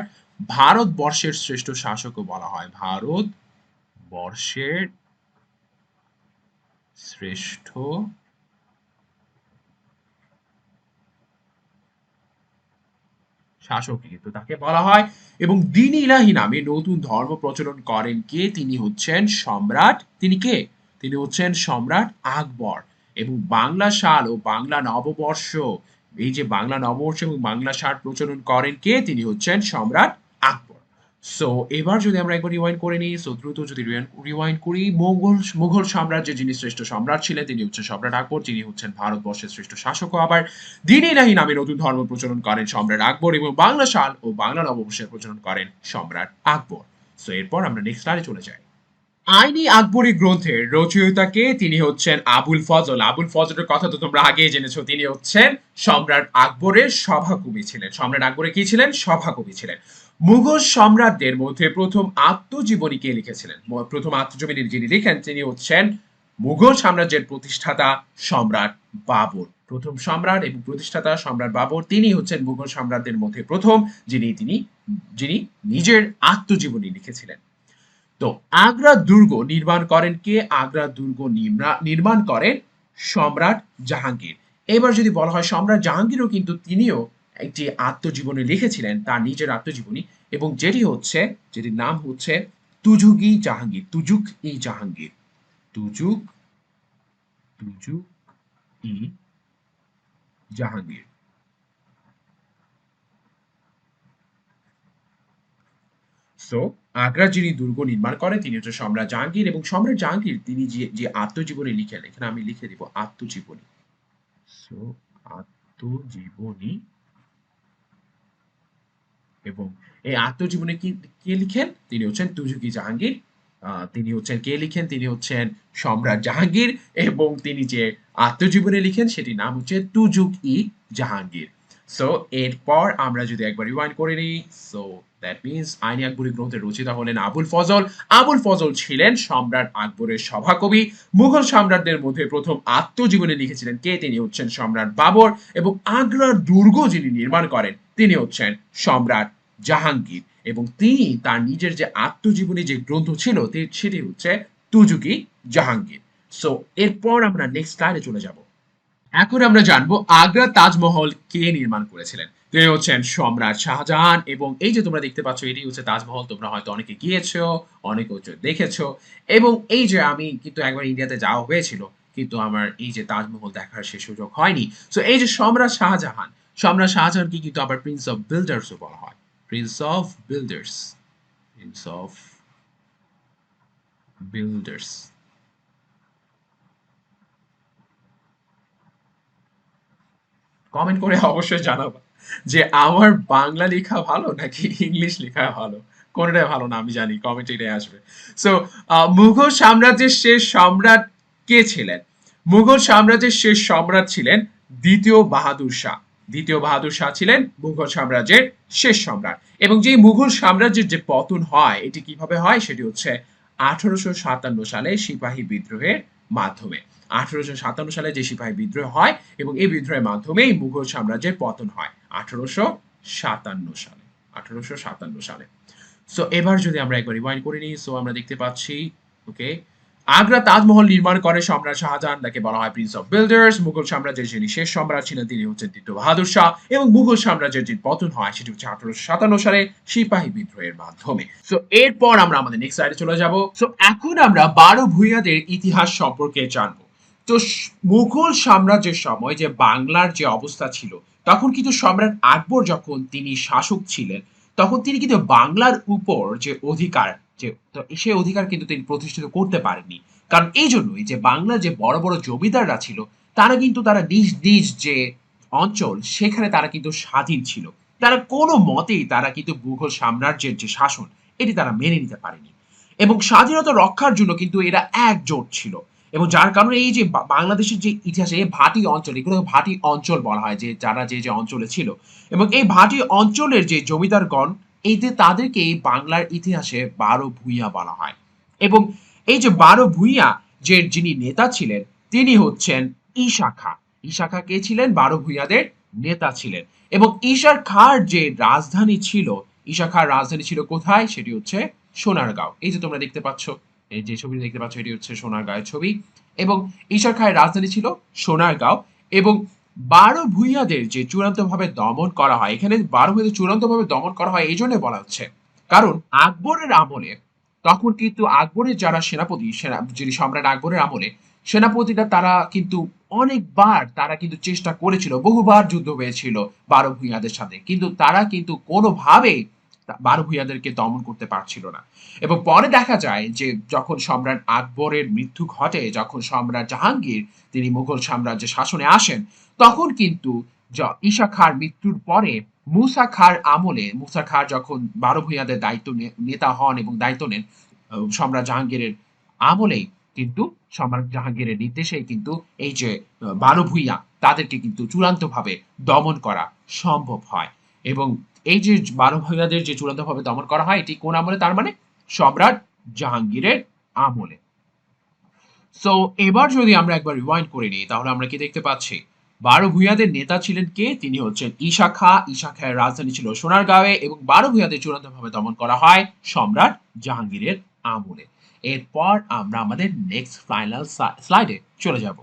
ভারতবর্ষের শ্রেষ্ঠ শাসকও বলা হয়। ভারতবর্ষের শ্রেষ্ঠ শাসক কিন্তু তাকে বলা হয়। এবং দ্বীন ইলাহি নামে নতুন ধর্ম প্রচলন করেন কে? তিনি হচ্ছেন সম্রাট আকবর। এবং বাংলা সাল ও বাংলা নববর্ষ, এই যে বাংলা নববর্ষ এবং বাংলা সাল প্রচলন করেন কে? তিনি হচ্ছেন সম্রাট আকবর। সো এবার যদি আমরা একবার রিওয়াইন্ড করে নিই, সো দ্রুত যদি রিওয়াইন্ড করি, মুঘল সাম্রাজ্যের যিনি শ্রেষ্ঠ সম্রাট ছিলেন তিনি হচ্ছেন সম্রাট আকবর, যিনি হচ্ছেন ভারতবর্ষের শ্রেষ্ঠ শাসক। আবার দ্বীন ইলাহি নামে নতুন ধর্ম প্রচলন করেন সম্রাট আকবর, এবং বাংলা সাল ও বাংলা নববর্ষের প্রচলন করেন সম্রাট আকবর। সো এরপর আমরা নেক্সট স্লাইডে চলে যাই। আইনি আকবরী গ্রন্থের রচয়িতাকে? তিনি হচ্ছেন আবুল ফজল। আবুল ফজলের কথা তো তোমরা আগেই জেনেছো, তিনি হচ্ছেন সম্রাট আকবরের সভাকবি ছিলেন। সম্রাট আকবরের কি ছিলেন? সভাকবি ছিলেন। মুঘল সম্রাটদের মধ্যে প্রথম আত্মজীবনী কে লিখেছিলেন? প্রথম আত্মজীবনী যিনি লিখেন তিনি হচ্ছেন মুঘল সাম্রাজ্যের প্রতিষ্ঠাতা সম্রাট বাবর। প্রথম সম্রাট এবং প্রতিষ্ঠাতা সম্রাট বাবর, তিনি হচ্ছেন মুঘল সম্রাটদের মধ্যে প্রথম যিনি নিজের আত্মজীবনী লিখেছিলেন। তো আগ্রা দুর্গ নির্মাণ করেন কে? আগ্রা দুর্গ নির্মাণ করেন সম্রাট জাহাঙ্গীর। এবার যদি বলা হয় সম্রাট জাহাঙ্গীরও কিন্তু তিনিও একটি আত্মজীবনী লিখেছিলেন, তার নিজের আত্মজীবনী, এবং যেটির নাম হচ্ছে তুজুক ই জাহাঙ্গীর। তুজুক ই জাহাঙ্গীর। সো আগ্রার যিনি দুর্গ নির্মাণ করেন তিনি হচ্ছে সম্রাট জাহাঙ্গীর, এবং সম্রাট জাহাঙ্গীর তিনি যে যে আত্মজীবনী লিখেন, এখানে আমি লিখে দিব আত্মজীবনী। সো আত্মজীবনী, এবং এই আত্মজীবনী কি কে লিখেন? তিনি হচ্ছেন তুজুকি জাহাঙ্গীর। তিনি হচ্ছেন কে লিখেন? তিনি হচ্ছেন সম্রাট জাহাঙ্গীর, এবং তিনি যে আত্মজীবনী লিখেন সেটির নাম হচ্ছে তুজুক ই জাহাঙ্গীর। সো এরপর আমরা যদি একবার রিওয়াইন্ড করে নিই, সো দ্যাট মিনস আইন আকবরী গ্রন্থের রচিতা হলেন আবুল ফজল। আবুল ফজল ছিলেন সম্রাট আকবরের সভাকবি। মুঘল সম্রাটদের মধ্যে প্রথম আত্মজীবনী লিখেছিলেন কে? তিনি হচ্ছেন সম্রাট বাবর, এবং আগ্রার দুর্গ যিনি নির্মাণ করেন তিনি হচ্ছেন সম্রাট জাহাঙ্গীর, এবং তিনি তার নিজের যে আত্মজীবনী যে গ্রন্থ ছিল সেটি হচ্ছে তুজুকি জাহাঙ্গীর। সো এরপর আমরা নেক্সট স্লাইডে চলে যাব। এখন আমরা জানবো আগ্রা তাজমহল কে নির্মাণ করেছিলেন। তিনি হচ্ছেন সম্রাট শাহজাহান, এবং এই যে তোমরা দেখতে পাচ্ছ এটি হচ্ছে তাজমহল। তোমরা হয়তো অনেকে গিয়েছো, অনেকে হচ্ছে দেখেছো, এবং এই যে আমি কিন্তু একবার ইন্ডিয়াতে যাওয়া হয়েছিল, কিন্তু আমার এই যে তাজমহল দেখার সে সুযোগ হয়নি। সো এই যে সম্রাট শাহজাহান, সম্রাট শাহজাহানকে কিন্তু আবার প্রিন্স অফ বিল্ডার্সও বলা হয়। Prince of builders, Prince of builders. Comment করে অবশ্যই জানাবা যে আমার বাংলা লেখা ভালো নাকি ইংলিশ লেখা ভালো। কোনটাই ভালো না আমি জানি, কমেন্ট এটাই আসবে। সো মুঘল সাম্রাজ্যের শেষ সম্রাট কে ছিলেন? মুঘল সাম্রাজ্যের শেষ সম্রাট ছিলেন দ্বিতীয় বাহাদুর শাহ। দ্বিতীয় বাহাদুর শাহ ছিলেন মুঘল সাম্রাজ্যের শেষ সম্রাট, এবং যে মুঘল সাম্রাজ্যের যে পতন হয় এটি কিভাবে হয় সেটি হচ্ছে 1857 সালে সিপাহী বিদ্রোহের মাধ্যমে। 1857 সালে যে সিপাহী বিদ্রোহ হয়, এবং এই বিদ্রোহের মাধ্যমেই মুঘল সাম্রাজ্যের পতন হয় 1857 সালে। 1857 সালে। সো এবার যদি আমরা একবার রিওয়াইন্ড করে নিই, সো আমরা দেখতে পাচ্ছি, ওকে, আগ্রা তাজমহল নির্মাণ করে সম্রাট শাহজাহান, তাকে বলা হয় প্রিন্স অফ বিল্ডার্স। মুঘল সাম্রাজ্যের যিনি শেষ সম্রাট ছিলেন তিনি হচ্ছেন দ্বিতীয় বাহাদুর শাহ, এবং মুঘল সাম্রাজ্যের যে পতন হয় সেটি হচ্ছে 1857 সালে সিপাহী বিদ্রোহের মাধ্যমে। সো এরপর আমরা আমাদের নেক্সট স্লাইডে চলে যাব। সো এখন আমরা 12 ভূঁইয়াদের ইতিহাস সম্পর্কে জানবো। তো মুঘল সাম্রাজ্যের সময় যে বাংলার যে অবস্থা ছিল, তখন কিন্তু সম্রাট আকবর যখন তিনি শাসক ছিলেন, তখন তিনি কিন্তু বাংলার উপর যে অধিকার, যে সে অধিকার কিন্তু তিনি প্রতিষ্ঠিত করতে পারেননি। কারণ এই জন্যই যে বাংলার যে বড় বড় জমিদাররা ছিল, তারা কিন্তু তারা নিজ নিজ যে অঞ্চল সেখানে তারা কিন্তু স্বাধীন ছিল। তারা কোনো মতেই তারা কিন্তু মুঘল সাম্রাজ্যের যে শাসন এটি তারা মেনে নিতে পারেনি, এবং স্বাধীনতা রক্ষার জন্য কিন্তু এরা একজোট ছিল। এবং যার কারণে এই যে বাংলাদেশের যে ইতিহাসে ভাটি অঞ্চল, এগুলো ভাটি অঞ্চল বলা হয়, যে যারা যে যে অঞ্চলে ছিল, এবং এই ভাটি অঞ্চলের যে জমিদারগণ, এই যে তাদেরকে এই বাংলার ইতিহাসে 12 ভূঁইয়া বলা হয়। এবং এই যে 12 ভূঁইয়া যে যিনি নেতা ছিলেন তিনি হচ্ছেন ঈশা খাঁ। ঈশা খাঁ কে ছিলেন? 12 ভূঁইয়াদের নেতা ছিলেন। এবং ঈশা খাঁর যে রাজধানী ছিল, ঈশা খাঁর রাজধানী ছিল কোথায়? সেটি হচ্ছে সোনারগাঁও। এই যে তোমরা দেখতে পাচ্ছ, এই যে ছবি দেখতে পাচ্ছ এটি হচ্ছে সোনারগাঁওয়ের ছবি, এবং ঈশা খাঁর রাজধানী ছিল সোনারগাঁও। এবং 12 ভূঁইয়াদের যে চূড়ান্তভাবে দমন করা হয়, এখানে 12 ভূঁইয়াদের চূড়ান্তভাবে দমন করা হয় এই জন্য বলা হচ্ছে, কারণ আকবরের আমলে তখন কিন্তু আকবরের যারা সেনাপতি, যিনি সম্রাট আকবরের আমলে সেনাপতিরা, তারা কিন্তু অনেকবার তারা কিন্তু চেষ্টা করেছিল, বহুবার যুদ্ধ হয়েছিল 12 ভূঁইয়াদের সাথে, কিন্তু তারা কিন্তু কোনোভাবেই 12 ভূঁইয়াদেরকে দমন করতে পারছিল না। এবং পরে দেখা যায় যে যখন সম্রাট আকবরের মৃত্যু ঘটে, যখন সম্রাট জাহাঙ্গীর তিনি মুঘল সাম্রাজ্যের শাসনে আসেন, তখন কিন্তু ঈশা খাঁর মৃত্যুর পরে মুসা খাঁর আমলে, মুসা খাঁ যখন 12 ভূঁইয়াদের দায়িত্ব নেতা হন এবং দায়িত্ব নেন, সম্রাট জাহাঙ্গীরের আমলেই কিন্তু সম্রাট জাহাঙ্গীরের নির্দেশেই কিন্তু এই যে 12 ভূঁইয়া তাদেরকে কিন্তু চূড়ান্তভাবে দমন করা সম্ভব হয়। এবং এই যে 12 ভূঁইয়াদের যে চূড়ান্তভাবে দমন করা হয় এটি কোন আমলে? তার মানে সম্রাট জাহাঙ্গীরের আমলে। সো এবার যদি আমরা একবার রিওয়াইন্ড করে নিই, তাহলে আমরা কি দেখতে পাচ্ছি? 12 ভূঁইয়াদের নেতা ছিলেন কে? তিনি হচ্ছেন ঈশা খাঁ। ঈশা খাঁর রাজধানী ছিল সোনারগাঁওয়ে, এবং 12 ভূঁইয়াদের চূড়ান্তভাবে দমন করা হয় সম্রাট জাহাঙ্গীরের আমলে। এরপর আমরা আমাদের নেক্সট ফাইনাল স্লাইডে চলে যাব।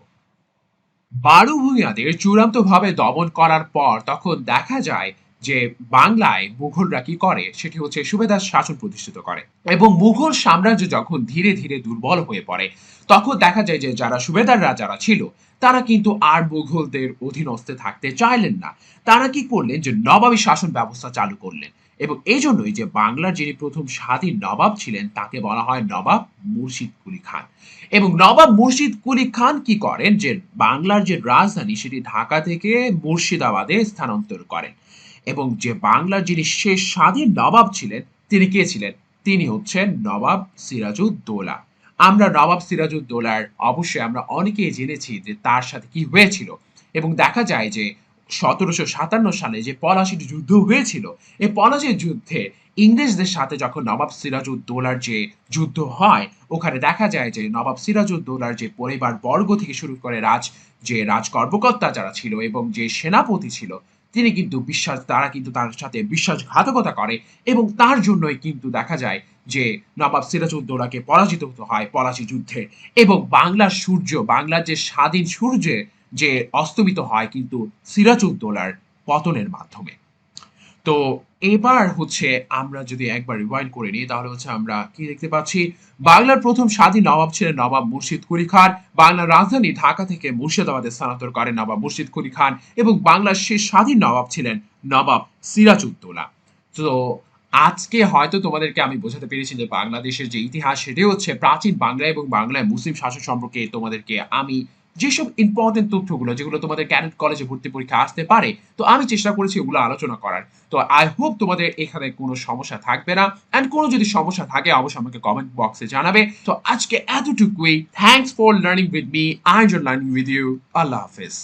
12 ভূঁইয়াদের চূড়ান্তভাবে দমন করার পর তখন দেখা যায় যে বাংলায় মুঘলরা কি করে সেটি হচ্ছে সুবেদার শাসন প্রতিষ্ঠিত করে এবং মুঘল সাম্রাজ্য যখন ধীরে ধীরে দুর্বল হয়ে পড়ে তখন দেখা যায় যে যারা সুবেদাররা যারা ছিল তারা কিন্তু আর মুঘলদের অধীনস্থে থাকতে চাইলেন না। তারা কি করলেন যে নবাবী শাসন ব্যবস্থা চালু করলেন এবং এই জন্যই যে বাংলার যিনি প্রথম স্বাধীন নবাব ছিলেন তাকে বলা হয় নবাব মুর্শিদ কুলি খান। এবং নবাব মুর্শিদ কুলি খান কি করেন যে বাংলার যে রাজধানী সেটি ঢাকা থেকে মুর্শিদাবাদে স্থানান্তর করেন এবং যে বাংলার যিনি শেষ স্বাধীন নবাব ছিলেন তিনি কে ছিলেন? তিনি হচ্ছেন নবাব সিরাজউদ্দৌলা। আমরা নবাব সিরাজউদ্দৌলার অবশ্যই আমরা অনেকেই জেনেছি যে তার সাথে কি হয়েছিল এবং দেখা যায় যে ১৭৫৭ সালে যে পলাশির যুদ্ধ হয়েছিল এই পলাশির যুদ্ধে ইংরেজদের সাথে যখন নবাব সিরাজউদ্দৌলার যে যুদ্ধ হয় ওখানে দেখা যায় যে নবাব সিরাজউদ্দৌলার যে পরিবার বর্গ থেকে শুরু করে যে রাজ কর্মকর্তা যারা ছিল এবং যে সেনাপতি ছিল তিনি কিন্তু তারা কিন্তু তার সাথে বিশ্বাসঘাতকতা করে এবং তার জন্যই কিন্তু দেখা যায় যে নবাব সিরাজউদ্দৌলাকে পরাজিত হতে হয় পলাশী যুদ্ধে এবং বাংলার যে স্বাধীন সূর্যে যে অস্তমিত হয় কিন্তু সিরাজউদ্দৌলার পতনের মাধ্যমে। তো এবার হচ্ছে আমরা যদি একবার রিওয়াইন্ড করে নিই তাহলে হচ্ছে আমরা কি দেখতে পাচ্ছি, বাংলার প্রথম স্বাধীন নবাব ছিলেন নবাব মুর্শিদ কুলি খান। বাংলার রাজধানী ঢাকা থেকে মুর্শিদাবাদে স্থানান্তর করেন নবাব মুর্শিদ কুলি খান এবং বাংলার শেষ স্বাধীন নবাব ছিলেন নবাব সিরাজউদ্দৌলা। তো আজকে হয়তো তোমাদেরকে আমি বোঝাতে পেরেছি যে বাংলাদেশের যে ইতিহাস সেটি হচ্ছে প্রাচীন বাংলা এবং বাংলায় মুসলিম শাসন সম্পর্কে তোমাদেরকে আমি যেসব ইম্পর্টেন্ট তথ্যগুলো যেগুলো তোমাদের ক্যাডেট কলেজে ভর্তি পরীক্ষা আসতে পারে তো আমি চেষ্টা করেছি ওগুলো আলোচনা করার। তো আই হোপ তোমাদের এখানে কোনো সমস্যা থাকবে না এন্ড কোনো যদি সমস্যা থাকে অবশ্যই আমাকে কমেন্ট বক্সে জানাবে। তো আজকে এতটুকুই। Thanks for learning with me, I enjoy learning with you. আল্লাহ হাফেজ।